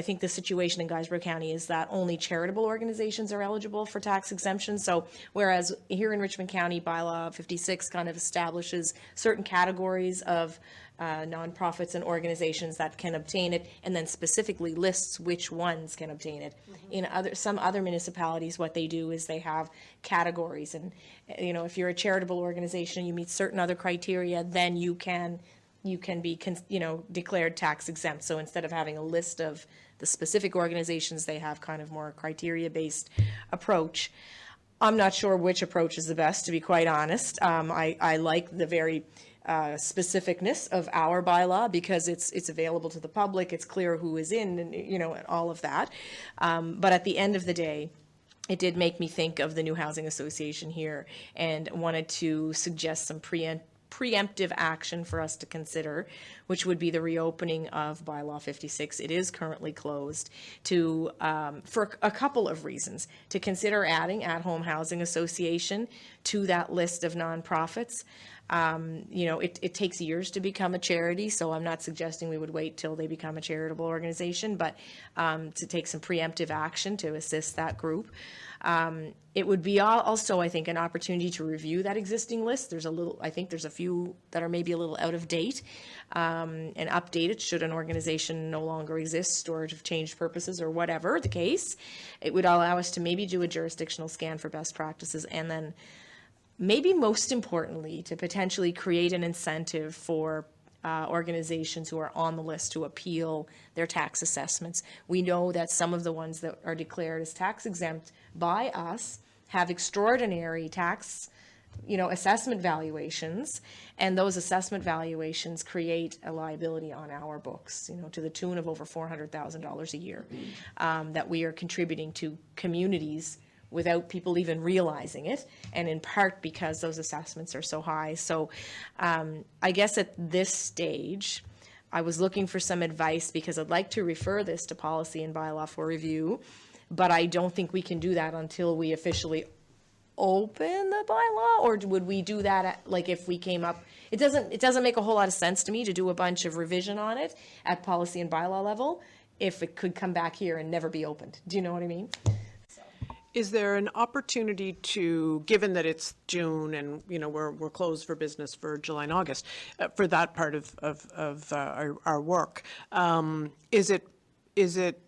think the situation in Guysborough County is that only charitable organizations are eligible for tax exemptions. So whereas here in Richmond County, Bylaw 56 kind of establishes certain categories of nonprofits and organizations that can obtain it, and then specifically lists which ones can obtain it. Mm-hmm. In some other municipalities, what they do is they have categories, and if you're a charitable organization, you meet certain other criteria, then you can be, declared tax exempt. So instead of having a list of the specific organizations, they have kind of more criteria-based approach. I'm not sure which approach is the best, to be quite honest. I like the very specificness of our bylaw because it's available to the public, it's clear who is in, and all of that. But at the end of the day, it did make me think of the new housing association here, and wanted to suggest some preemptive action for us to consider, which would be the reopening of Bylaw 56. It is currently closed for a couple of reasons. To consider adding at-home housing association to that list of nonprofits. It takes years to become a charity, so I'm not suggesting we would wait till they become a charitable organization, but to take some preemptive action to assist that group. It would be also, I think, an opportunity to review that existing list. I think there's a few that are maybe a little out of date, and update it should an organization no longer exist or have changed purposes or whatever the case. It would allow us to maybe do a jurisdictional scan for best practices, and then maybe most importantly, to potentially create an incentive for organizations who are on the list to appeal their tax assessments. We know that some of the ones that are declared as tax exempt by us have extraordinary tax, assessment valuations, and those assessment valuations create a liability on our books, to the tune of over $400,000 a year, that we are contributing to communities without people even realizing it, and in part because those assessments are so high. So I guess at this stage, I was looking for some advice because I'd like to refer this to policy and bylaw for review, but I don't think we can do that until we officially open the bylaw, or would we do that if we came up? It doesn't make a whole lot of sense to me to do a bunch of revision on it at policy and bylaw level if it could come back here and never be opened. Do you know what I mean? Is there an opportunity to, given that it's June and we're closed for business for July and August, for that part of our work, is it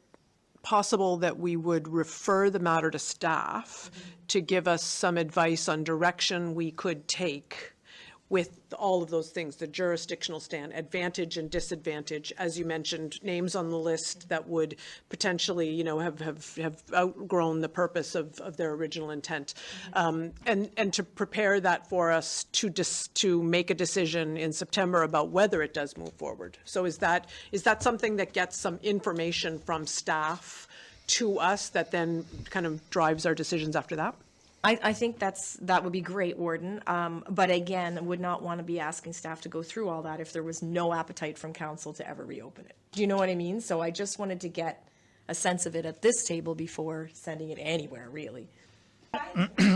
possible that we would refer the matter to staff to give us some advice on direction we could take with all of those things, the jurisdictional stand, advantage and disadvantage, as you mentioned, names on the list that would potentially, you know, have outgrown the purpose of their original intent. And to prepare that for us to make a decision in September about whether it does move forward. So is that something that gets some information from staff to us that then kind of drives our decisions after that? I think that would be great, Warden. But again, would not want to be asking staff to go through all that if there was no appetite from council to ever reopen it. Do you know what I mean? So I just wanted to get a sense of it at this table before sending it anywhere, really.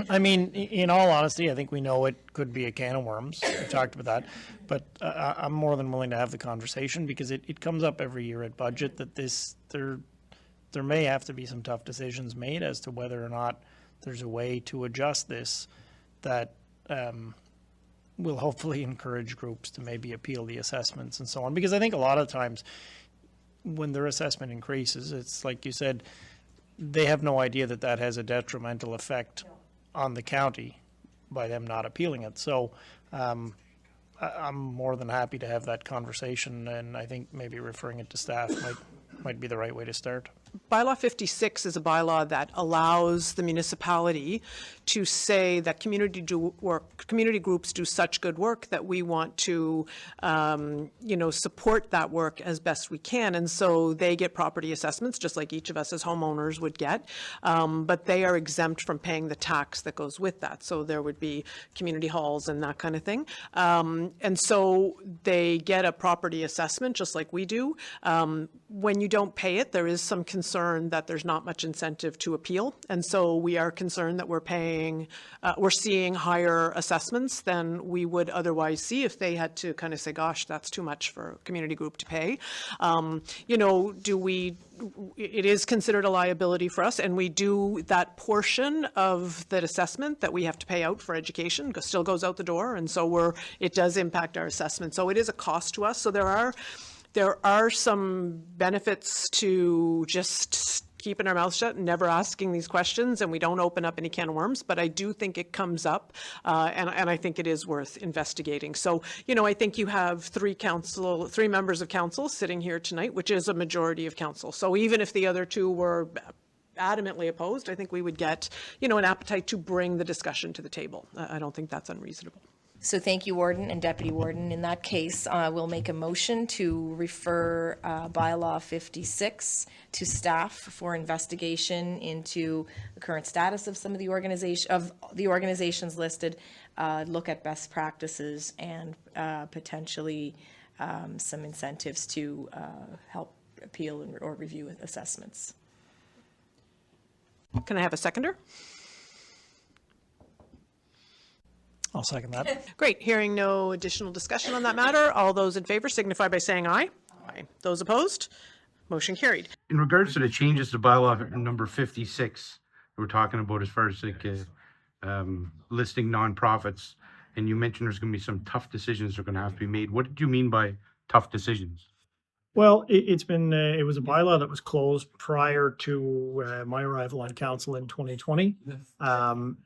I mean, in all honesty, I think we know it could be a can of worms. We talked about that. But I'm more than willing to have the conversation because it comes up every year at budget that there may have to be some tough decisions made as to whether or not there's a way to adjust this that will hopefully encourage groups to maybe appeal the assessments and so on. Because I think a lot of times when their assessment increases, it's like you said, they have no idea that that has a detrimental effect on the county by them not appealing it. So I'm more than happy to have that conversation, and I think maybe referring it to staff might be the right way to start. Bylaw 56 is a bylaw that allows the municipality to say that community groups do such good work that we want to, support that work as best we can. And so they get property assessments, just like each of us as homeowners would get, but they are exempt from paying the tax that goes with that. So there would be community halls and that kind of thing. And so they get a property assessment, just like we do. When you don't pay it, there is some concern that there's not much incentive to appeal. And so we are concerned that we're seeing higher assessments than we would otherwise see if they had to kind of say, gosh, that's too much for a community group to pay. It is considered a liability for us, and we do that portion of that assessment that we have to pay out for education still goes out the door. And so it does impact our assessment. So it is a cost to us. So there are some benefits to just keeping our mouths shut and never asking these questions, and we don't open up any can of worms, but I do think it comes up, and I think it is worth investigating. So, I think you have three members of council sitting here tonight, which is a majority of council. So even if the other two were adamantly opposed, I think we would get, an appetite to bring the discussion to the table. I don't think that's unreasonable. So thank you, Warden and Deputy Warden. In that case, we'll make a motion to refer bylaw 56 to staff for investigation into the current status of some of the organizations listed, look at best practices and potentially some incentives to help appeal or review assessments. Can I have a seconder? I'll second that. Great. Hearing no additional discussion on that matter, all those in favor signify by saying aye. Aye. Those opposed? Motion carried. In regards to the changes to bylaw number 56, we're talking about as far as listing nonprofits, and you mentioned there's going to be some tough decisions that are going to have to be made. What did you mean by tough decisions? Well, it was a bylaw that was closed prior to my arrival on council in 2020.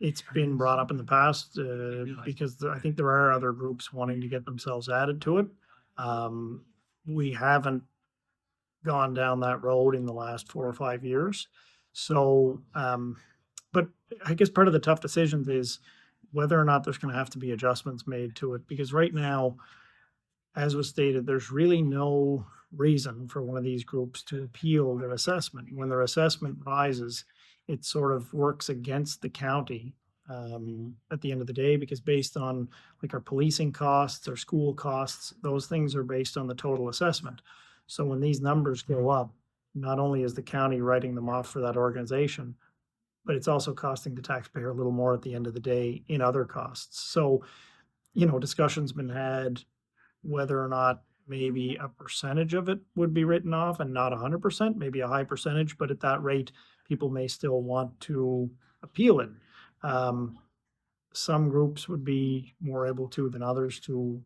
It's been brought up in the past because I think there are other groups wanting to get themselves added to it. We haven't gone down that road in the last 4 or 5 years. So, but I guess part of the tough decisions is whether or not there's going to have to be adjustments made to it, because right now, as was stated, there's really no reason for one of these groups to appeal their assessment. When their assessment rises, it sort of works against the county at the end of the day, because based on like our policing costs, our school costs, those things are based on the total assessment. So when these numbers go up, not only is the county writing them off for that organization, but it's also costing the taxpayer a little more at the end of the day in other costs. So, discussion's been had whether or not maybe a percentage of it would be written off and not 100%, maybe a high percentage, but at that rate, people may still want to appeal it. Some groups would be more able to than others to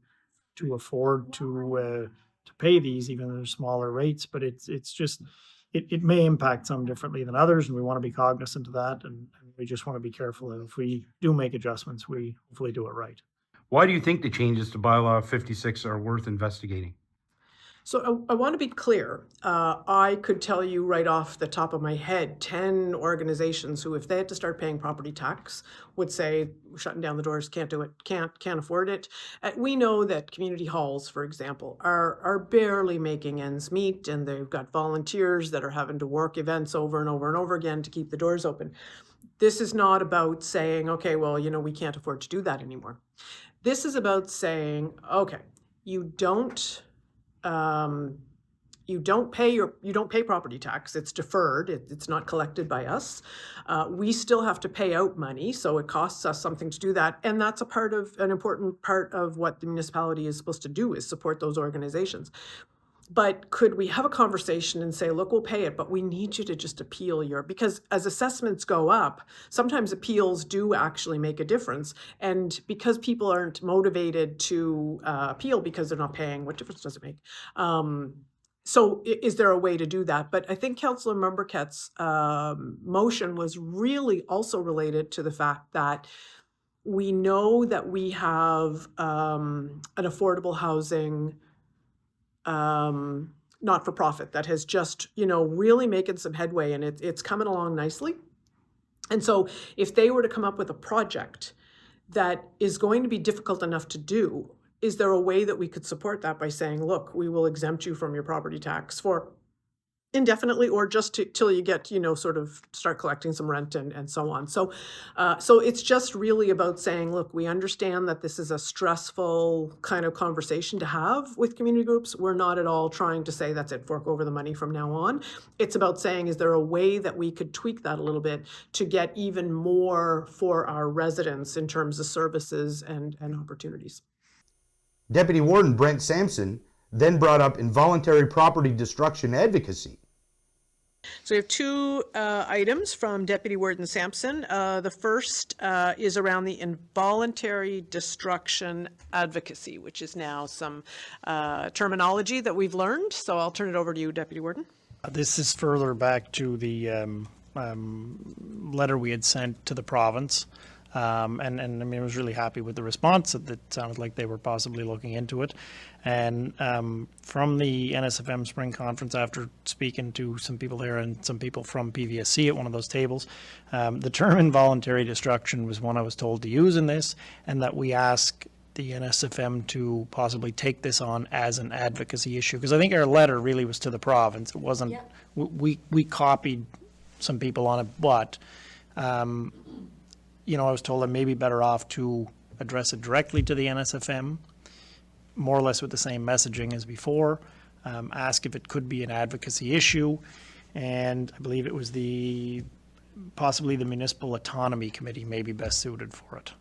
afford to pay these, even though they're smaller rates, but it's just, it may impact some differently than others, and we want to be cognizant of that, and we just want to be careful that if we do make adjustments, we hopefully do it right. Why do you think the changes to bylaw 56 are worth investigating? So I want to be clear. I could tell you right off the top of my head 10 organizations who, if they had to start paying property tax, would say, "We're shutting down the doors, can't do it, can't afford it." We know that community halls, for example, are barely making ends meet, and they've got volunteers that are having to work events over and over and over again to keep the doors open. This is not about saying, okay, well, we can't afford to do that anymore. This is about saying, okay, you don't pay property tax. It's deferred. It's not collected by us. We still have to pay out money, so it costs us something to do that. And that's an important part of what the municipality is supposed to do, is support those organizations. But could we have a conversation and say, look, we'll pay it, but we need you to just appeal because as assessments go up, sometimes appeals do actually make a difference. And because people aren't motivated to appeal because they're not paying, what difference does it make? So is there a way to do that? But I think Councillor Mumberket's motion was really also related to the fact that we know that we have an affordable housing not-for-profit that has just, really making some headway, and it's coming along nicely. And so if they were to come up with a project that is going to be difficult enough to do, is there a way that we could support that by saying, look, we will exempt you from your property tax for indefinitely, or just till you get, sort of start collecting some rent and so on. So it's just really about saying, look, we understand that this is a stressful kind of conversation to have with community groups. We're not at all trying to say that's it, fork over the money from now on. It's about saying, is there a way that we could tweak that a little bit to get even more for our residents in terms of services and opportunities? Deputy Warden Brent Sampson then brought up involuntary property destruction advocacy. So we have two items from Deputy Warden Sampson. The first is around the involuntary destruction advocacy, which is now some terminology that we've learned. So I'll turn it over to you, Deputy Warden. This is further back to the letter we had sent to the province. And I mean, I was really happy with the response. It sounded like they were possibly looking into it. And from the NSFM Spring Conference, after speaking to some people there and some people from PVSC at one of those tables, the term involuntary destruction was one I was told to use in this, and that we ask the NSFM to possibly take this on as an advocacy issue. Because I think our letter really was to the province. It wasn't, we copied some people on it, but I was told I may be better off to address it directly to the NSFM, more or less with the same messaging as before, ask if it could be an advocacy issue, and I believe it was possibly the Municipal Autonomy Committee may be best suited for it.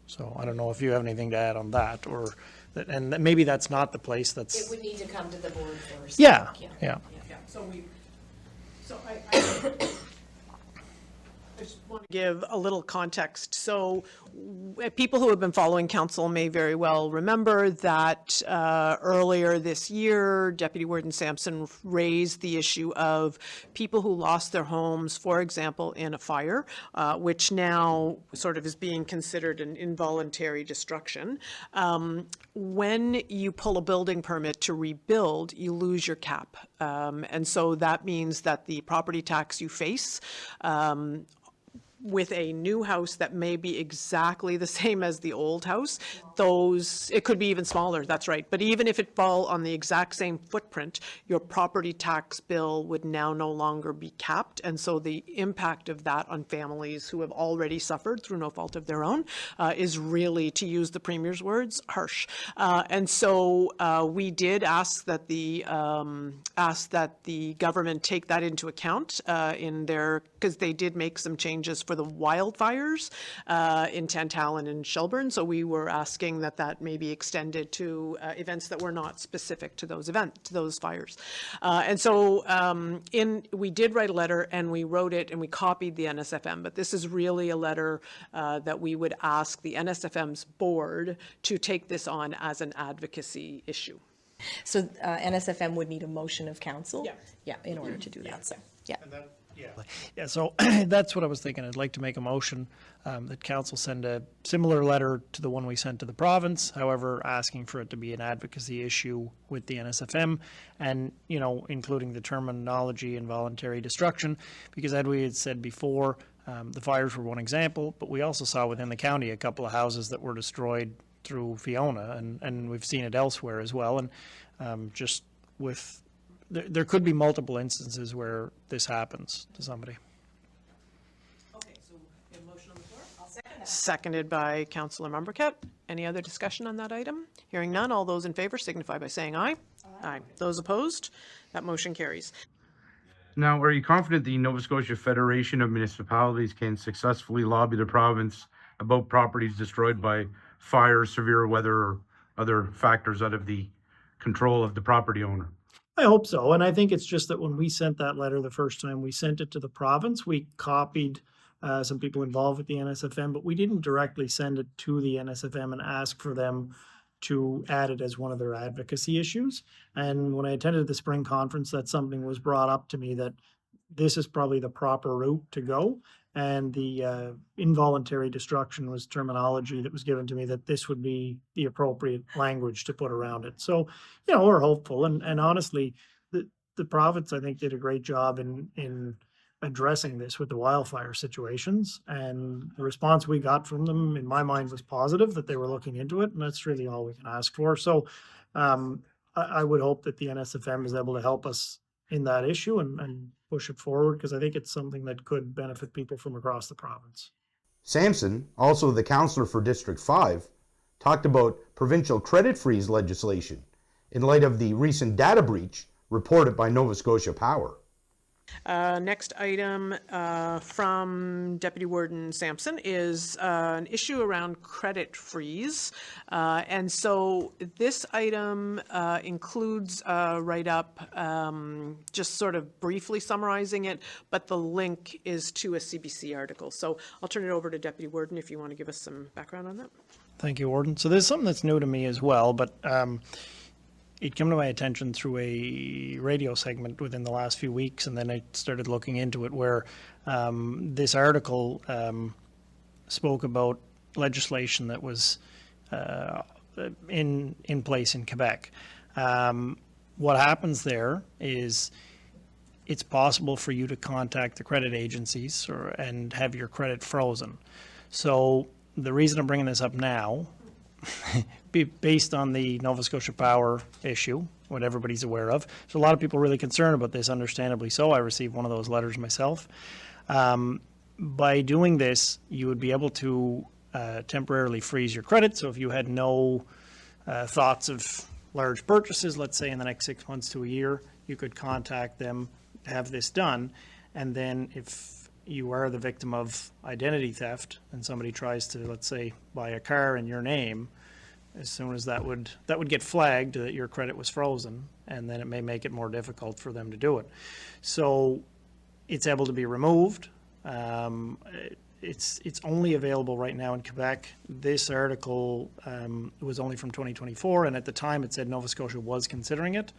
So I don't know if you have anything to add on that, and maybe that's not the place that's... It would need to come to the board first. Yeah. So I just want to give a little context. So people who have been following council may very well remember that earlier this year, Deputy Warden Sampson raised the issue of people who lost their homes, for example, in a fire, which now sort of is being considered an involuntary destruction. When you pull a building permit to rebuild, you lose your cap. And so that means that the property tax you face with a new house that may be exactly the same as the old house, it could be even smaller, that's right. But even if it fall on the exact same footprint, your property tax bill would now no longer be capped. And so the impact of that on families who have already suffered through no fault of their own is really, to use the Premier's words, harsh. And so we did ask that the government take that into account because they did make some changes for the wildfires in Tantallon and Shelburne. So we were asking that may be extended to events that were not specific to those fires. And so we did write a letter, and we wrote it and we copied the NSFM, but this is really a letter that we would ask the NSFM's board to take this on as an advocacy issue. So NSFM would need a motion of council? Yeah, in order to do that, so, yeah. Yeah, so that's what I was thinking. I'd like to make a motion that council send a similar letter to the one we sent to the province, however, asking for it to be an advocacy issue with the NSFM and, you know, including the terminology involuntary destruction, because as we had said before, the fires were one example, but we also saw within the county a couple of houses that were destroyed through Fiona, and we've seen it elsewhere as well. And just with there could be multiple instances where this happens to somebody. Okay, so we have a motion on the floor. I'll second that. Seconded by Councillor Membriket. Any other discussion on that item? Hearing none, all those in favor signify by saying aye. Aye. Those opposed? That motion carries. Now, are you confident the Nova Scotia Federation of Municipalities can successfully lobby the province about properties destroyed by fire, severe weather, or other factors out of the control of the property owner? I hope so. And I think it's just that when we sent that letter the first time, we sent it to the province. We copied some people involved with the NSFM, but we didn't directly send it to the NSFM and ask for them to add it as one of their advocacy issues. And when I attended the spring conference, that something was brought up to me that this is probably the proper route to go. And the involuntary destruction was terminology that was given to me that this would be the appropriate language to put around it. So, you know, we're hopeful. And honestly, the province, I think, did a great job in addressing this with the wildfire situations. And the response we got from them, in my mind, was positive, that they were looking into it. And that's really all we can ask for. So I would hope that the NSFM is able to help us in that issue and push it forward, because I think it's something that could benefit people from across the province. Sampson, also the councillor for District 5, talked about provincial credit freeze legislation in light of the recent data breach reported by Nova Scotia Power. Next item from Deputy Warden Sampson is an issue around credit freeze. And so this item includes a write-up, just sort of briefly summarizing it, but the link is to a CBC article. So I'll turn it over to Deputy Warden if you want to give us some background on that. Thank you, Warden. So there's something that's new to me as well, but it came to my attention through a radio segment within the last few weeks, and then I started looking into it, where this article spoke about legislation that was in place in Quebec. What happens there is it's possible for you to contact the credit agencies and have your credit frozen. So the reason I'm bringing this up now, based on the Nova Scotia Power issue, what everybody's aware of. So a lot of people really concerned about this, understandably so. I received one of those letters myself. By doing this, you would be able to temporarily freeze your credit. So if you had no thoughts of large purchases, let's say in the next 6 months to a year, you could contact them, have this done, and then if you are the victim of identity theft and somebody tries to, let's say, buy a car in your name, as soon as that would get flagged that your credit was frozen, and then it may make it more difficult for them to do it. So it's able to be removed. It's only available right now in Quebec. This article was only from 2024, and at the time it said Nova Scotia was considering it.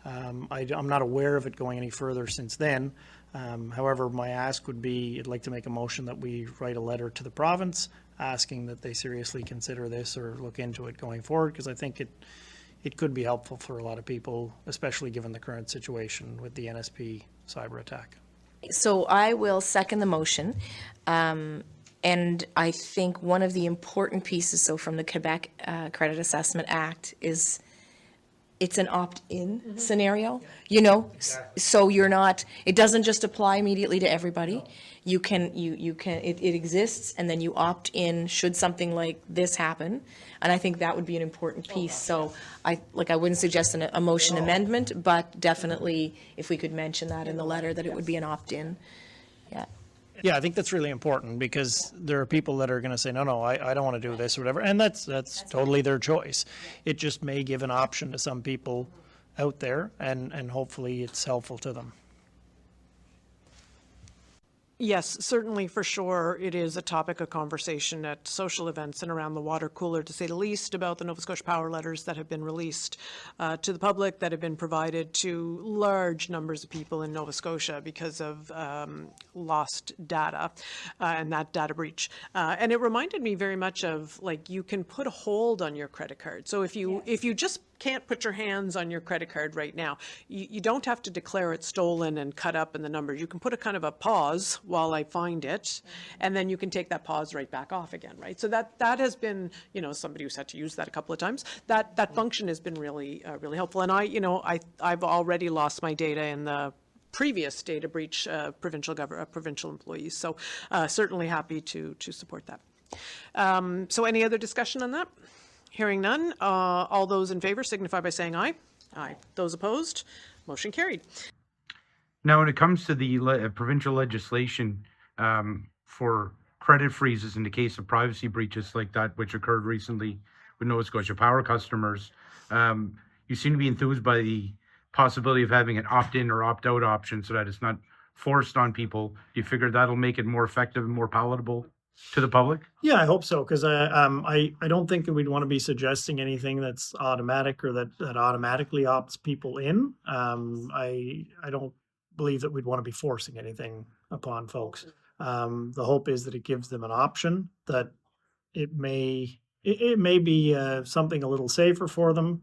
I'm not aware of it going any further since then. However, my ask would be, I'd like to make a motion that we write a letter to the province asking that they seriously consider this or look into it going forward, because I think it could be helpful for a lot of people, especially given the current situation with the NSP cyber attack. So I will second the motion. And I think one of the important pieces, so from the Quebec Credit Assessment Act, is it's an opt-in scenario, you know, so you're not, it doesn't just apply immediately to everybody. You can, it exists, and then you opt in should something like this happen. And I think that would be an important piece. So I wouldn't suggest a motion amendment, but definitely if we could mention that in the letter, that it would be an opt-in. Yeah. Yeah, I think that's really important, because there are people that are going to say, no, I don't want to do this or whatever, and that's totally their choice. It just may give an option to some people out there, and hopefully it's helpful to them. Yes, certainly, for sure. It is a topic of conversation at social events and around the water cooler, to say the least, about the Nova Scotia Power letters that have been released to the public, that have been provided to large numbers of people in Nova Scotia because of lost data and that data breach. And it reminded me very much of, like, you can put a hold on your credit card. So if you just can't put your hands on your credit card right now, you don't have to declare it stolen and cut up in the numbers. You can put a kind of a pause while I find it, and then you can take that pause right back off again, right? So that has been, somebody who's had to use that a couple of times, that function has been really, really helpful. And I've already lost my data in the previous data breach, provincial employees. So certainly happy to support that. So any other discussion on that? Hearing none, all those in favor signify by saying aye. Aye. Those opposed, motion carried. Now, when it comes to the provincial legislation for credit freezes in the case of privacy breaches like that, which occurred recently with Nova Scotia Power customers, you seem to be enthused by the possibility of having an opt-in or opt-out option so that it's not forced on people. Do you figure that'll make it more effective and more palatable to the public? Yeah, I hope so, because I don't think that we'd want to be suggesting anything that's automatic or that automatically opts people in. I don't believe that we'd want to be forcing anything upon folks. The hope is that it gives them an option, that it may be something a little safer for them.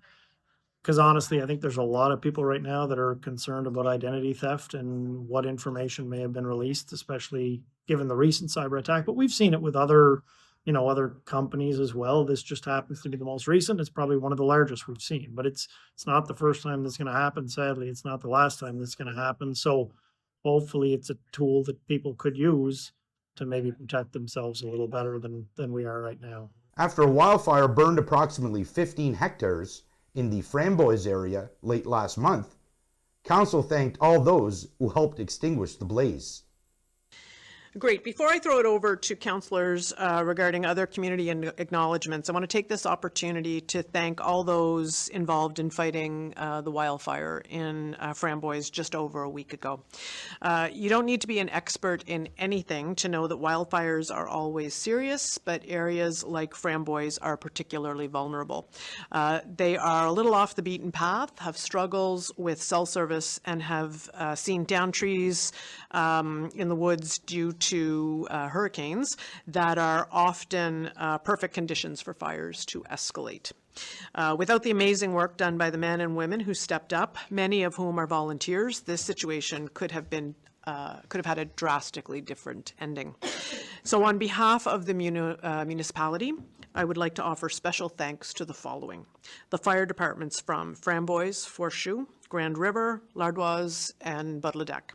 Because honestly, I think there's a lot of people right now that are concerned about identity theft and what information may have been released, especially given the recent cyber attack. But we've seen it with other companies as well. This just happens to be the most recent. It's probably one of the largest we've seen, but it's not the first time that's going to happen. Sadly, it's not the last time that's going to happen. So hopefully it's a tool that people could use to maybe protect themselves a little better than we are right now. After a wildfire burned approximately 15 hectares in the Framboise area late last month, Council thanked all those who helped extinguish the blaze. Great. Before I throw it over to councillors regarding other community acknowledgements, I want to take this opportunity to thank all those involved in fighting the wildfire in Framboise just over a week ago. You don't need to be an expert in anything to know that wildfires are always serious, but areas like Framboise are particularly vulnerable. They are a little off the beaten path, have struggles with cell service, and have seen down trees in the woods due to hurricanes that are often perfect conditions for fires to escalate. Without the amazing work done by the men and women who stepped up, many of whom are volunteers, this situation could have had a drastically different ending. So on behalf of the municipality, I would like to offer special thanks to the following: the fire departments from Framboise, Forchoux, Grand River, Lardoise, and Bud-le-Dec.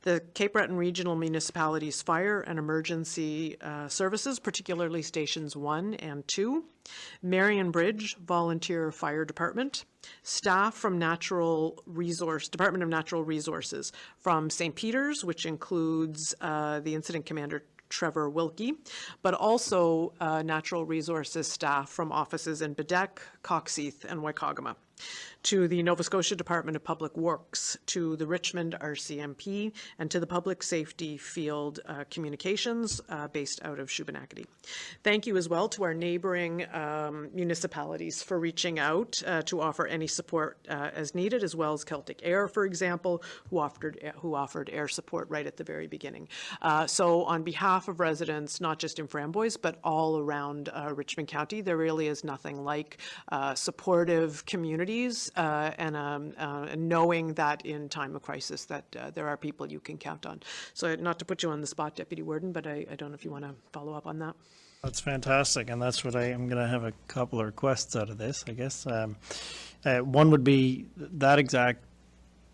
The Cape Breton Regional Municipalities Fire and Emergency Services, particularly Stations 1 and 2, Marion Bridge Volunteer Fire Department, staff from Department of Natural Resources from St. Peter's, which includes the Incident Commander Trevor Wilkie, but also natural resources staff from offices in Baddeck, Coxheath, and Waikagama, to the Nova Scotia Department of Public Works, to the Richmond RCMP, and to the Public Safety Field Communications based out of Shubenacadie. Thank you as well to our neighbouring municipalities for reaching out to offer any support as needed, as well as Celtic Air, for example, who offered air support right at the very beginning. So on behalf of residents, not just in Framboise, but all around Richmond County, there really is nothing like supportive communities and knowing that in time of crisis that there are people you can count on. So not to put you on the spot, Deputy Warden, but I don't know if you want to follow up on that. That's fantastic, and that's what I'm going to have a couple of requests out of this, I guess. One would be that exact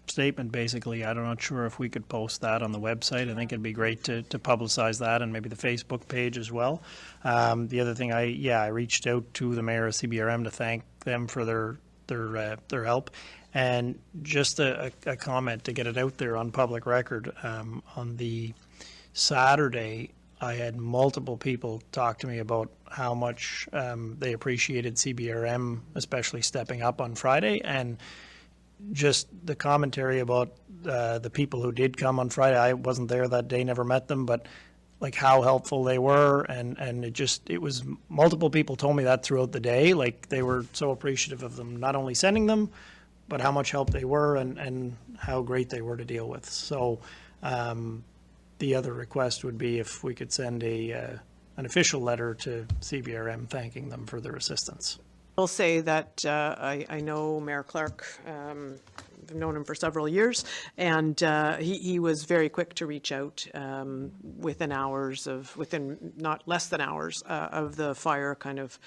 statement, basically. I'm not sure if we could post that on the website. I think it'd be great to publicize that, and maybe the Facebook page as well. The other thing, I reached out to the mayor of CBRM to thank them for their help, and just a comment to get it out there on public record. On the Saturday, I had multiple people talk to me about how much they appreciated CBRM, especially stepping up on Friday, and just the commentary about the people who did come on Friday. I wasn't there that day, never met them, but like how helpful they were, and it was multiple people told me that throughout the day. Like they were so appreciative of them not only sending them, but how much help they were and how great they were to deal with. So the other request would be if we could send an official letter to CBRM thanking them for their assistance. I'll say that I know Mayor Clark. I've known him for several years, and he was very quick to reach out within not less than hours of the fire kind of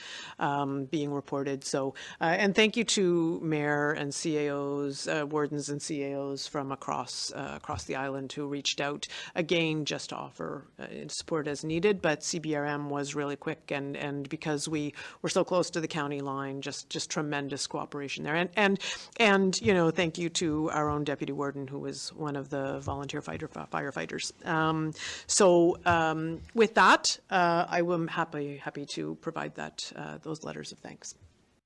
being reported. So, and thank you to Mayor and CAOs, wardens and CAOs from across the island who reached out again just to offer support as needed. But CBRM was really quick, and because we were so close to the county line, just tremendous cooperation there. And you know, thank you to our own deputy warden, who was one of the volunteer firefighters. With that, I am happy to provide those letters of thanks.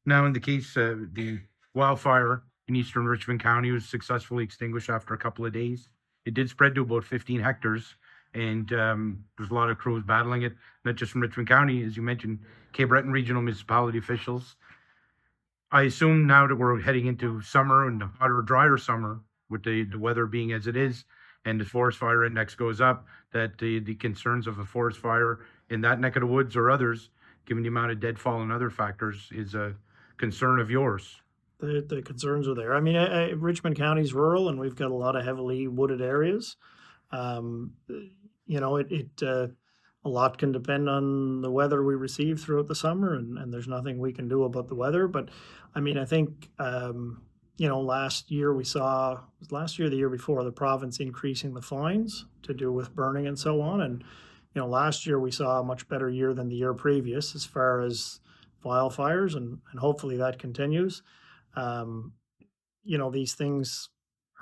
Now, in the case of the wildfire in eastern Richmond County was successfully extinguished after a couple of days. It did spread to about 15 hectares, and there's a lot of crews battling it, not just from Richmond County, as you mentioned, Cape Breton regional municipality officials. I assume now that we're heading into summer and the hotter, drier summer, with the weather being as it is, and the forest fire index goes up, that the concerns of a forest fire in that neck of the woods or others, given the amount of deadfall and other factors, is a concern of yours. The concerns are there. I mean, Richmond County's rural, and we've got a lot of heavily wooded areas. You know, a lot can depend on the weather we receive throughout the summer, and there's nothing we can do about the weather. But I mean, I think, you know, last year the year before, the province increasing the fines to do with burning and so on. And, you know, last year we saw a much better year than the year previous as far as wildfires, and hopefully that continues. You know, these things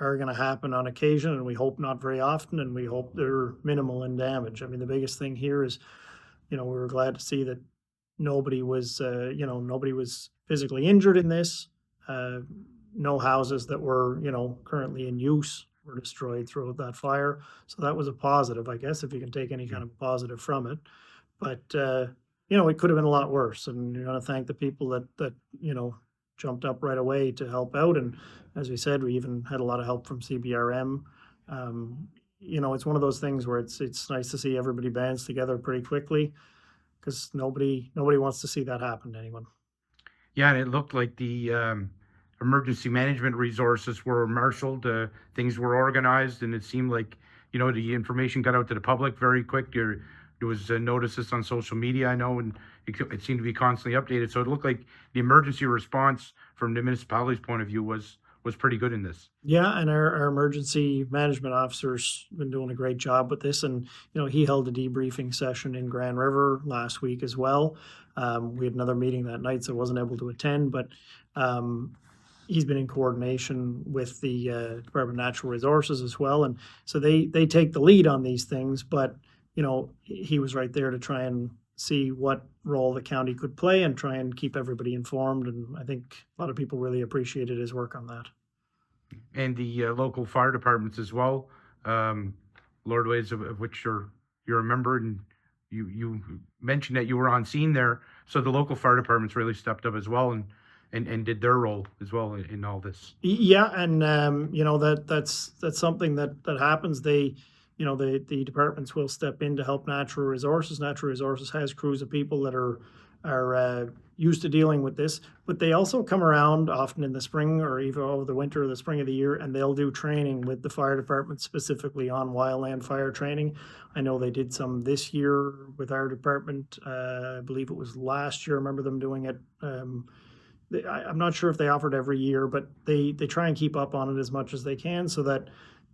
are going to happen on occasion, and we hope not very often, and we hope they're minimal in damage. I mean, the biggest thing here is, you know, we were glad to see that nobody was physically injured in this. No houses that were, you know, currently in use were destroyed throughout that fire. So that was a positive, I guess, if you can take any kind of positive from it. But, you know, it could have been a lot worse, and you want to thank the people that, you know, jumped up right away to help out. And as we said, we even had a lot of help from CBRM. You know, it's one of those things where it's nice to see everybody bands together pretty quickly, because nobody wants to see that happen to anyone. Yeah, and it looked like the emergency management resources were marshaled, things were organized, and it seemed like, you know, the information got out to the public very quick. There was notices on social media, I know, and it seemed to be constantly updated. So it looked like the emergency response from the municipality's point of view was pretty good in this. Yeah, and our emergency management officer's been doing a great job with this. And, you know, he held a debriefing session in Grand River last week as well. We had another meeting that night, so I wasn't able to attend, but he's been in coordination with the Department of Natural Resources as well. And so they take the lead on these things, but, you know, he was right there to try and see what role the county could play and try and keep everybody informed. And I think a lot of people really appreciated his work on that. And the local fire departments as well, Lordways, of which you're a member, and you mentioned that you were on scene there. So the local fire departments really stepped up as well and did their role as well in all this. Yeah, and you know, that's something that happens. They, you know, the departments will step in to help Natural Resources. Natural Resources has crews of people that are used to dealing with this, but they also come around often in the spring or even over the winter or the spring of the year, and they'll do training with the fire department specifically on wildland fire training. I know they did some this year with our department. I believe it was last year. I remember them doing it. I'm not sure if they offered every year, but they try and keep up on it as much as they can, so that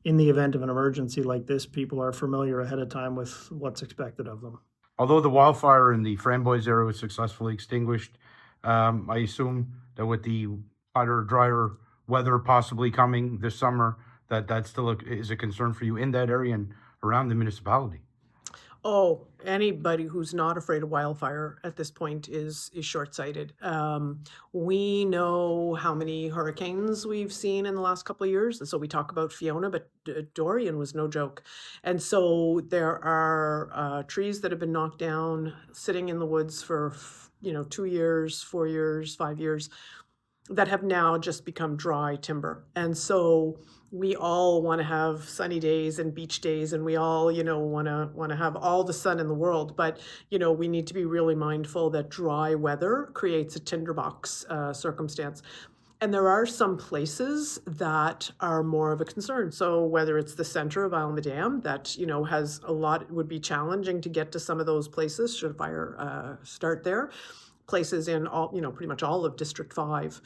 in the event of an emergency like this, people are familiar ahead of time with what's expected of them. Although the wildfire in the Framboise area was successfully extinguished, I assume that with the hotter, drier weather possibly coming this summer, that still is a concern for you in that area and around the municipality. Oh, anybody who's not afraid of wildfire at this point is short-sighted. We know how many hurricanes we've seen in the last couple of years, and so we talk about Fiona, but Dorian was no joke. And so there are trees that have been knocked down, sitting in the woods for 2 years, 4 years, 5 years, that have now just become dry timber. And so we all want to have sunny days and beach days, and we all, want to have all the sun in the world. But, we need to be really mindful that dry weather creates a tinderbox circumstance. And there are some places that are more of a concern. So whether it's the center of Isle-Madame that, has a lot, it would be challenging to get to some of those places should a fire start there. Places in all, pretty much all of District 5.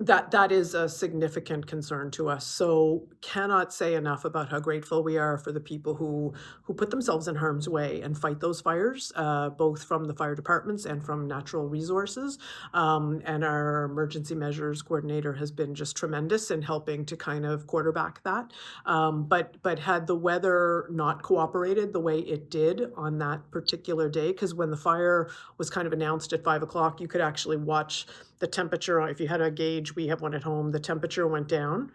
That is a significant concern to us. So cannot say enough about how grateful we are for the people who put themselves in harm's way and fight those fires, both from the fire departments and from natural resources. And our emergency measures coordinator has been just tremendous in helping to kind of quarterback that. But had the weather not cooperated the way it did on that particular day, because when the fire was kind of announced at 5 o'clock, you could actually watch the temperature. If you had a gauge, we have one at home, the temperature went down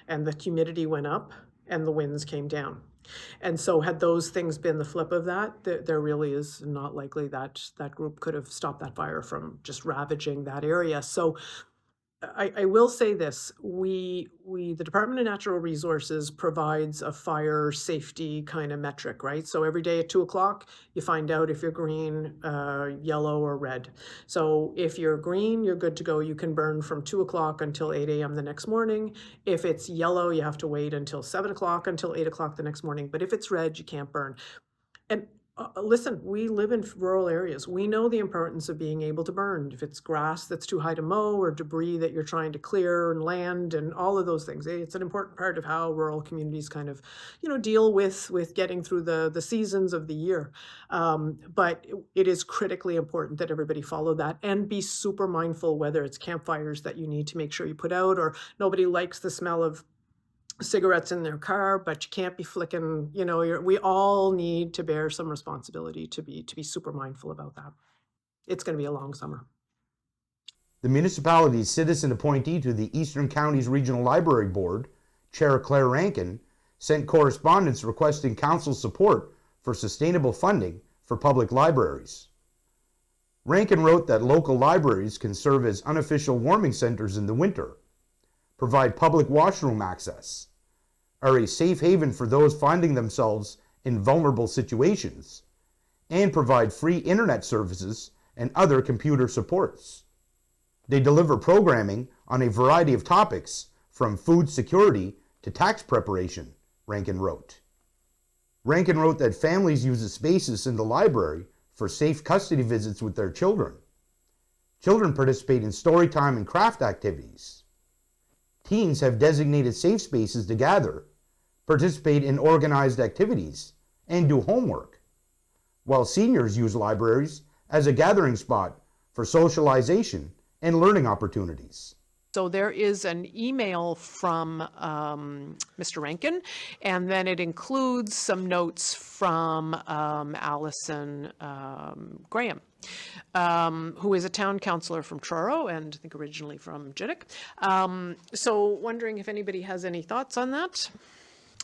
and the humidity went up and the winds came down. And so had those things been the flip of that, there really is not likely that that group could have stopped that fire from just ravaging that area. So I will say this, the Department of Natural Resources provides a fire safety kind of metric, right? So every day at 2 o'clock, you find out if you're green, yellow, or red. So if you're green, you're good to go. You can burn from 2 o'clock until 8 a.m. the next morning. If it's yellow, you have to wait until 7 o'clock, until 8 o'clock the next morning. But if it's red, you can't burn. And listen, we live in rural areas. We know the importance of being able to burn. If it's grass that's too high to mow or debris that you're trying to clear and land and all of those things, it's an important part of how rural communities kind of, deal with getting through the seasons of the year. But it is critically important that everybody follow that and be super mindful, whether it's campfires that you need to make sure you put out, or nobody likes the smell of cigarettes in their car, but you can't be flicking, we all need to bear some responsibility to be super mindful about that. It's going to be a long summer. The municipality's citizen appointee to the Eastern Counties Regional Library Board, Chair Claire Rankin, sent correspondence requesting council support for sustainable funding for public libraries. Rankin wrote that local libraries can serve as unofficial warming centers in the winter, provide public washroom access, are a safe haven for those finding themselves in vulnerable situations, and provide free internet services and other computer supports. They deliver programming on a variety of topics, from food security to tax preparation, Rankin wrote. Rankin wrote that families use the spaces in the library for safe custody visits with their children. Children participate in story time and craft activities. Teens have designated safe spaces to gather, participate in organized activities, and do homework, while seniors use libraries as a gathering spot for socialization and learning opportunities. So there is an email from Mr. Rankin, and then it includes some notes from Allison Graham, who is a town councillor from Truro and I think originally from Jiddick. So wondering if anybody has any thoughts on that?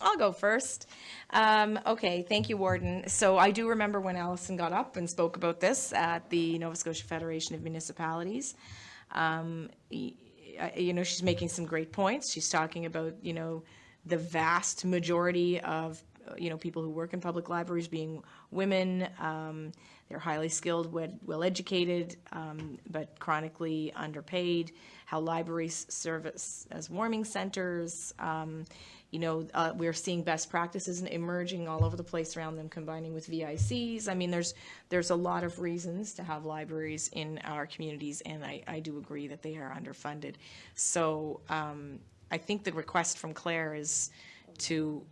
I'll go first. Okay, thank you, Warden. So I do remember when Allison got up and spoke about this at the Nova Scotia Federation of Municipalities. She's making some great points. She's talking about, the vast majority of, people who work in public libraries being women. They're highly skilled, well-educated, but chronically underpaid. How libraries serve as warming centers. We're seeing best practices emerging all over the place around them, combining with VICs. I mean, there's a lot of reasons to have libraries in our communities, and I do agree that they are underfunded. So I think the request from Claire is to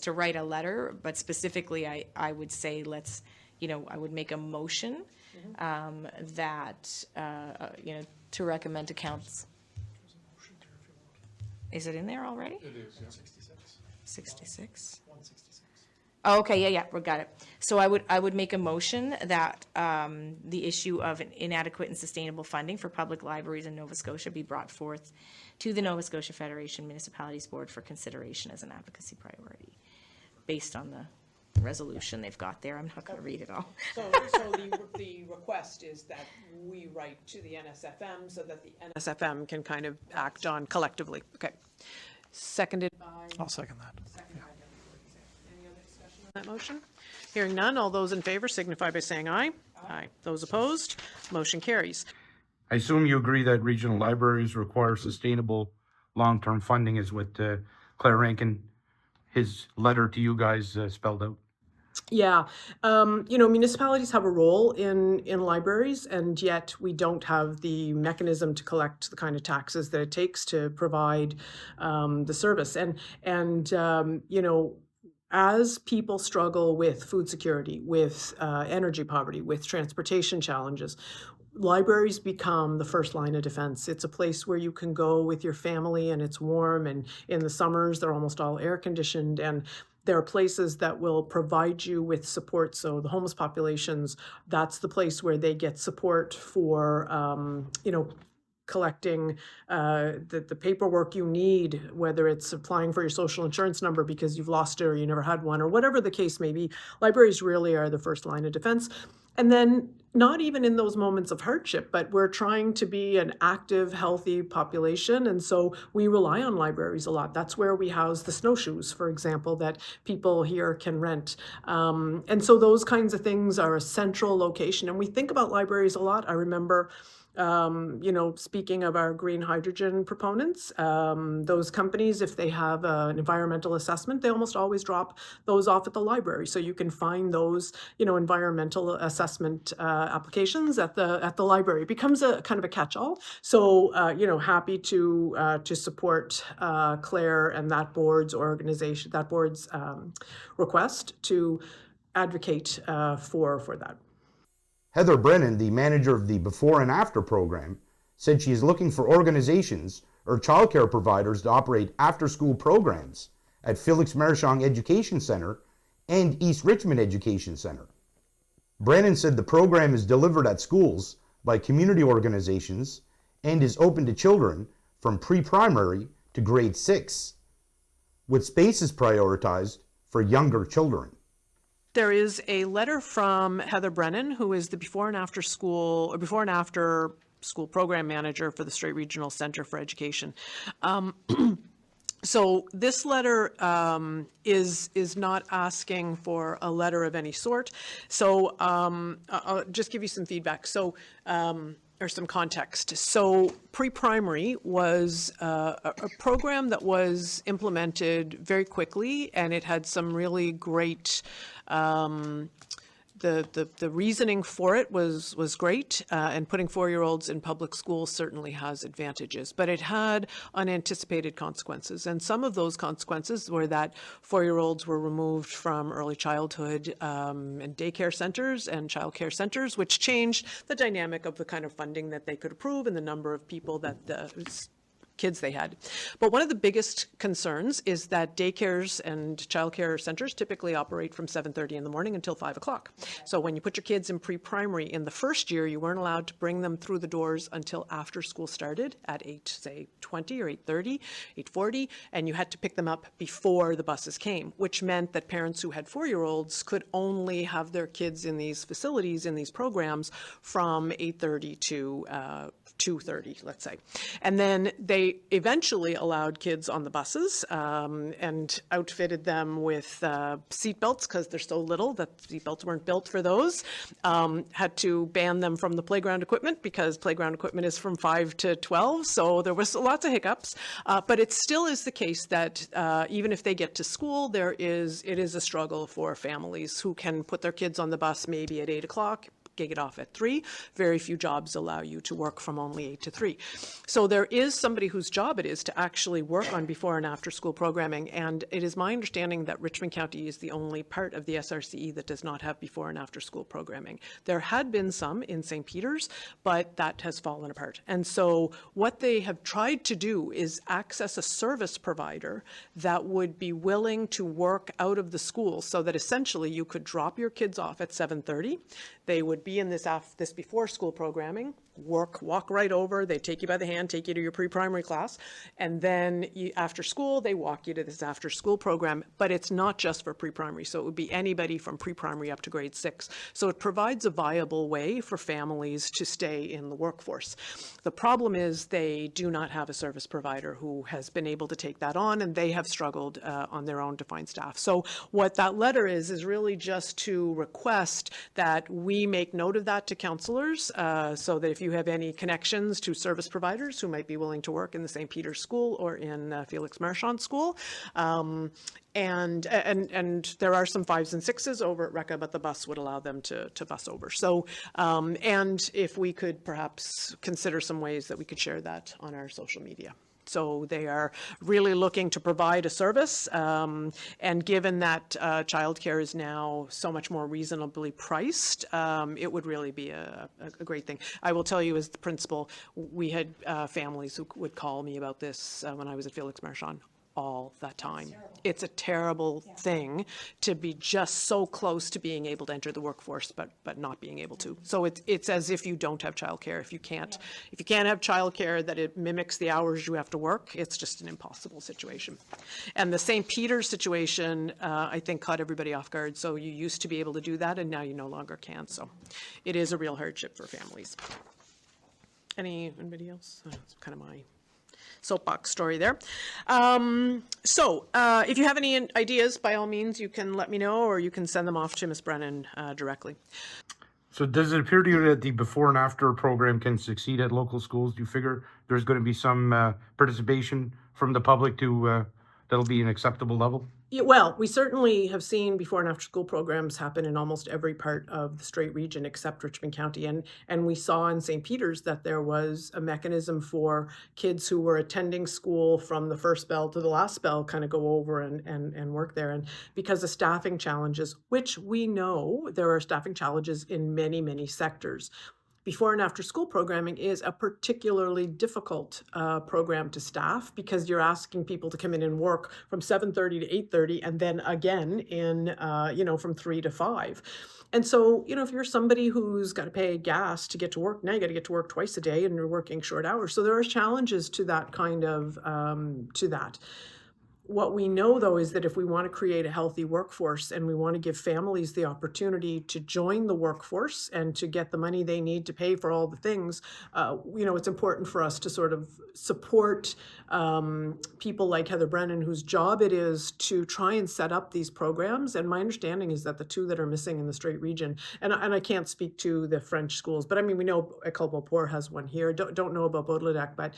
write a letter, but specifically I would say I would make a motion that, to recommend to council. Is it in there already? It is, yeah. 66? Oh, okay, yeah, we got it. So I would make a motion that the issue of an inadequate and sustainable funding for public libraries in Nova Scotia be brought forth to the Nova Scotia Federation Municipalities Board for consideration as an advocacy priority, based on the resolution they've got there. I'm not going to read it all. So the request is that we write to the NSFM so that the NSFM can kind of act on collectively. Okay. Seconded by? I'll second that. Any other discussion on that motion? Hearing none, all those in favor signify by saying aye. Aye. Those opposed, motion carries. I assume you agree that regional libraries require sustainable long-term funding is what Claire Rankin, his letter to you guys spelled out. Yeah, municipalities have a role in libraries, and yet we don't have the mechanism to collect the kind of taxes that it takes to provide the service. And as people struggle with food security, with energy poverty, with transportation challenges, libraries become the first line of defense. It's a place where you can go with your family, and it's warm, and in the summers they're almost all air conditioned, and there are places that will provide you with support. So the homeless populations, that's the place where they get support for collecting the paperwork you need, whether it's applying for your social insurance number because you've lost it or you never had one, or whatever the case may be. Libraries really are the first line of defense. And then not even in those moments of hardship, but we're trying to be an active, healthy population. And so we rely on libraries a lot. That's where we house the snowshoes, for example, that people here can rent. And so those kinds of things are a central location. And we think about libraries a lot. I remember speaking of our green hydrogen proponents, those companies, if they have an environmental assessment, they almost always drop those off at the library. So you can find those, environmental assessment applications at the library. It becomes a kind of a catch-all. So, happy to support Claire and that board's request to advocate for that. Heather Brennan, the manager of the Before and After program, said she is looking for organizations or childcare providers to operate after-school programs at Felix Marichong Education Center and East Richmond Education Center. Brennan said the program is delivered at schools by community organizations and is open to children from pre-primary to grade 6, with spaces prioritized for younger children. There is a letter from Heather Brennan, who is the Before and After School Program Manager for the Strait Regional Centre for Education. So this letter is not asking for a letter of any sort. So I'll just give you some feedback. So or some context. So pre-primary was a program that was implemented very quickly, and it had some really great the reasoning for it was great, and putting 4-year-olds in public schools certainly has advantages, but it had unanticipated consequences. And some of those consequences were that 4-year-olds were removed from early childhood and daycare centers and childcare centers, which changed the dynamic of the kind of funding that they could approve and the number of people that kids they had. But one of the biggest concerns is that daycares and childcare centers typically operate from 7:30 in the morning until 5 o'clock. So when you put your kids in pre-primary in the first year, you weren't allowed to bring them through the doors until after school started at 8:20 or 8:30, 8:40, and you had to pick them up before the buses came, which meant that parents who had 4-year-olds could only have their kids in these facilities, in these programs, from 8:30 to 2:30, let's say. And then they eventually allowed kids on the buses and outfitted them with seat belts because they're so little that seat belts weren't built for those. Had to ban them from the playground equipment because playground equipment is from 5 to 12. So there was lots of hiccups, but it still is the case that even if they get to school, it is a struggle for families who can put their kids on the bus maybe at 8 o'clock, get off at 3. Very few jobs allow you to work from only 8 to 3. So there is somebody whose job it is to actually work on before and after school programming. And it is my understanding that Richmond County is the only part of the SRCE that does not have before and after school programming. There had been some in St. Peter's, but that has fallen apart. And so what they have tried to do is access a service provider that would be willing to work out of the school, so that essentially you could drop your kids off at 7:30. They would be in this before school programming, walk right over, they take you by the hand, take you to your pre-primary class, and then after school, they walk you to this after school program, but it's not just for pre-primary, so it would be anybody from pre-primary up to grade 6. So it provides a viable way for families to stay in the workforce. The problem is they do not have a service provider who has been able to take that on, and they have struggled on their own to find staff. So what that letter is really just to request that we make note of that to councillors, so that if you have any connections to service providers who might be willing to work in the St. Peter's School or in Felix Marchand School, and there are some 5s and 6s over at Recca, but the bus would allow them to bus over. So, and if we could perhaps consider some ways that we could share that on our social media. So they are really looking to provide a service, and given that childcare is now so much more reasonably priced, it would really be a great thing. I will tell you, as the principal, we had families who would call me about this when I was at Felix Marchand all the time. It's a terrible thing to be just so close to being able to enter the workforce, but not being able to. So it's as if you don't have childcare. If you can't have childcare that it mimics the hours you have to work, it's just an impossible situation. And the St. Peter's situation, I think, caught everybody off guard. So you used to be able to do that, and now you no longer can. So it is a real hardship for families. Anybody else? That's kind of my soapbox story there. So if you have any ideas, by all means, you can let me know, or you can send them off to Ms. Brennan directly. So does it appear to you that the before and after program can succeed at local schools? Do you figure there's going to be some participation from the public to that'll be an acceptable level? Yeah, well, we certainly have seen before and after school programs happen in almost every part of the Strait region except Richmond County. And we saw in St. Peter's that there was a mechanism for kids who were attending school from the first bell to the last bell kind of go over and work there. And because of staffing challenges, which we know there are staffing challenges in many, many sectors, before and after school programming is a particularly difficult program to staff, because you're asking people to come in and work from 7:30 to 8:30 and then again in, from 3 to 5. And so, if you're somebody who's got to pay gas to get to work, now you got to get to work twice a day and you're working short hours. So there are challenges to that kind of, What we know, though, is that if we want to create a healthy workforce and we want to give families the opportunity to join the workforce and to get the money they need to pay for all the things, it's important for us to sort of support people like Heather Brennan, whose job it is to try and set up these programs. And my understanding is that the 2 that are missing in the Strait region, and I can't speak to the French schools, but I mean, we know École Beauport has one here. Don't know about Baudelaire, but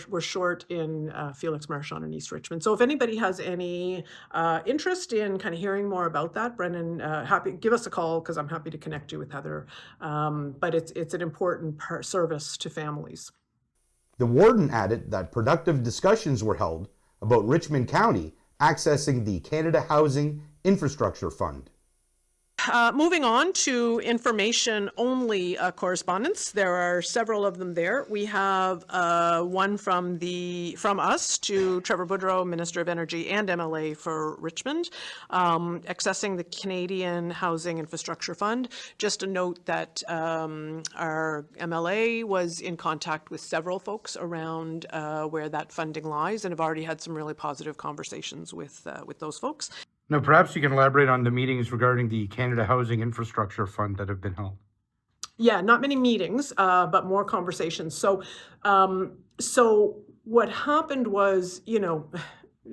we're short in Felix Marchand and East Richmond. So if anybody has any interest in kind of hearing more about that, Brennan, give us a call, because I'm happy to connect you with Heather. But it's an important service to families. The warden added that productive discussions were held about Richmond County accessing the Canada Housing Infrastructure Fund. Moving on to information-only correspondence. There are several of them there. We have one from us to Trevor Boudreau, Minister of Energy and MLA for Richmond, accessing the Canadian Housing Infrastructure Fund. Just a note that our MLA was in contact with several folks around where that funding lies, and have already had some really positive conversations with those folks. Now, perhaps you can elaborate on the meetings regarding the Canada Housing Infrastructure Fund that have been held. Yeah, not many meetings, but more conversations. So what happened was,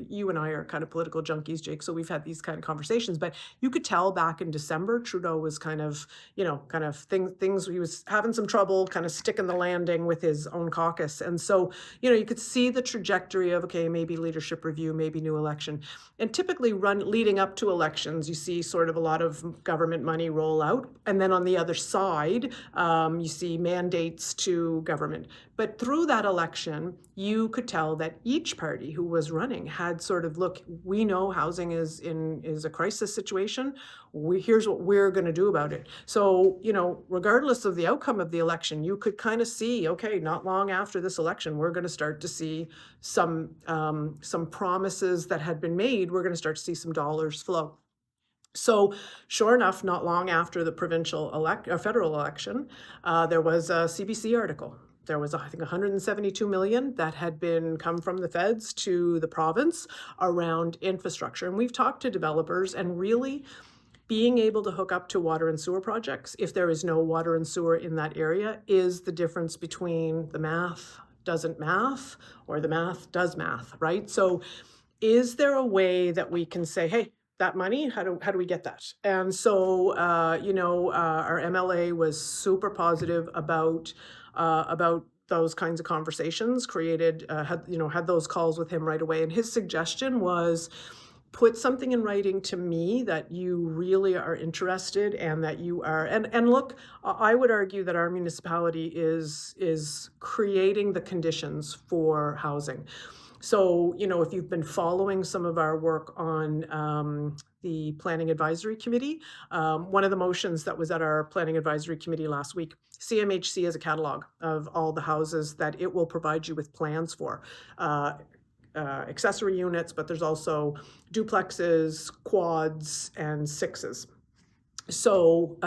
you and I are kind of political junkies, Jake, so we've had these kind of conversations, but you could tell back in December, Trudeau was kind of, things, he was having some trouble kind of sticking the landing with his own caucus. And so, you could see the trajectory of, okay, maybe leadership review, maybe new election. And typically leading up to elections, you see sort of a lot of government money roll out. And then on the other side, you see mandates to government. But through that election, you could tell that each party who was running had sort of, look, we know housing is a crisis situation. Here's what we're going to do about it. So, regardless of the outcome of the election, you could kind of see, okay, not long after this election, we're going to start to see some promises that had been made. We're going to start to see some dollars flow. So sure enough, not long after the federal election, there was a CBC article. There was, I think, 172 million that had come from the feds to the province around infrastructure. And we've talked to developers, and really being able to hook up to water and sewer projects, if there is no water and sewer in that area, is the difference between the math doesn't math or the math does math, right? So is there a way that we can say, hey, that money, how do we get that? And so, our MLA was super positive about those kinds of conversations, had those calls with him right away. And his suggestion was, put something in writing to me that you really are interested and that you are, and look, I would argue that our municipality is creating the conditions for housing. So, if you've been following some of our work on the Planning Advisory Committee, one of the motions that was at our Planning Advisory Committee last week, CMHC has a catalog of all the houses that it will provide you with plans for. Accessory units, but there's also duplexes, quads, and sixes. So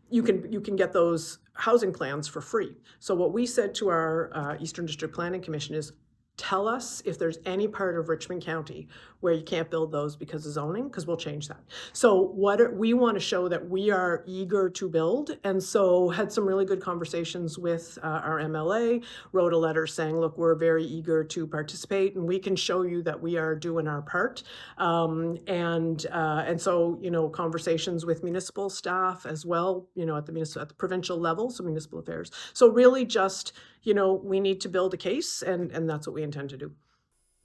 you can get those housing plans for free. So what we said to our Eastern District Planning Commission is, tell us if there's any part of Richmond County where you can't build those because of zoning, because we'll change that. So we want to show that we are eager to build, and so had some really good conversations with our MLA, wrote a letter saying, look, we're very eager to participate, and we can show you that we are doing our part. And so, conversations with municipal staff as well, at the provincial level, so municipal affairs. So really just, we need to build a case, and that's what we intend to do.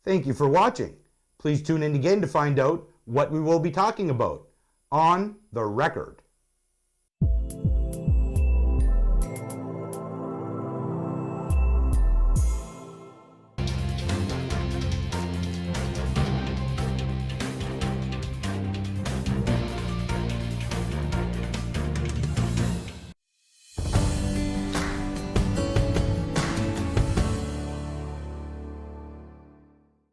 Thank you for watching. Please tune in again to find out what we will be talking about on The Record.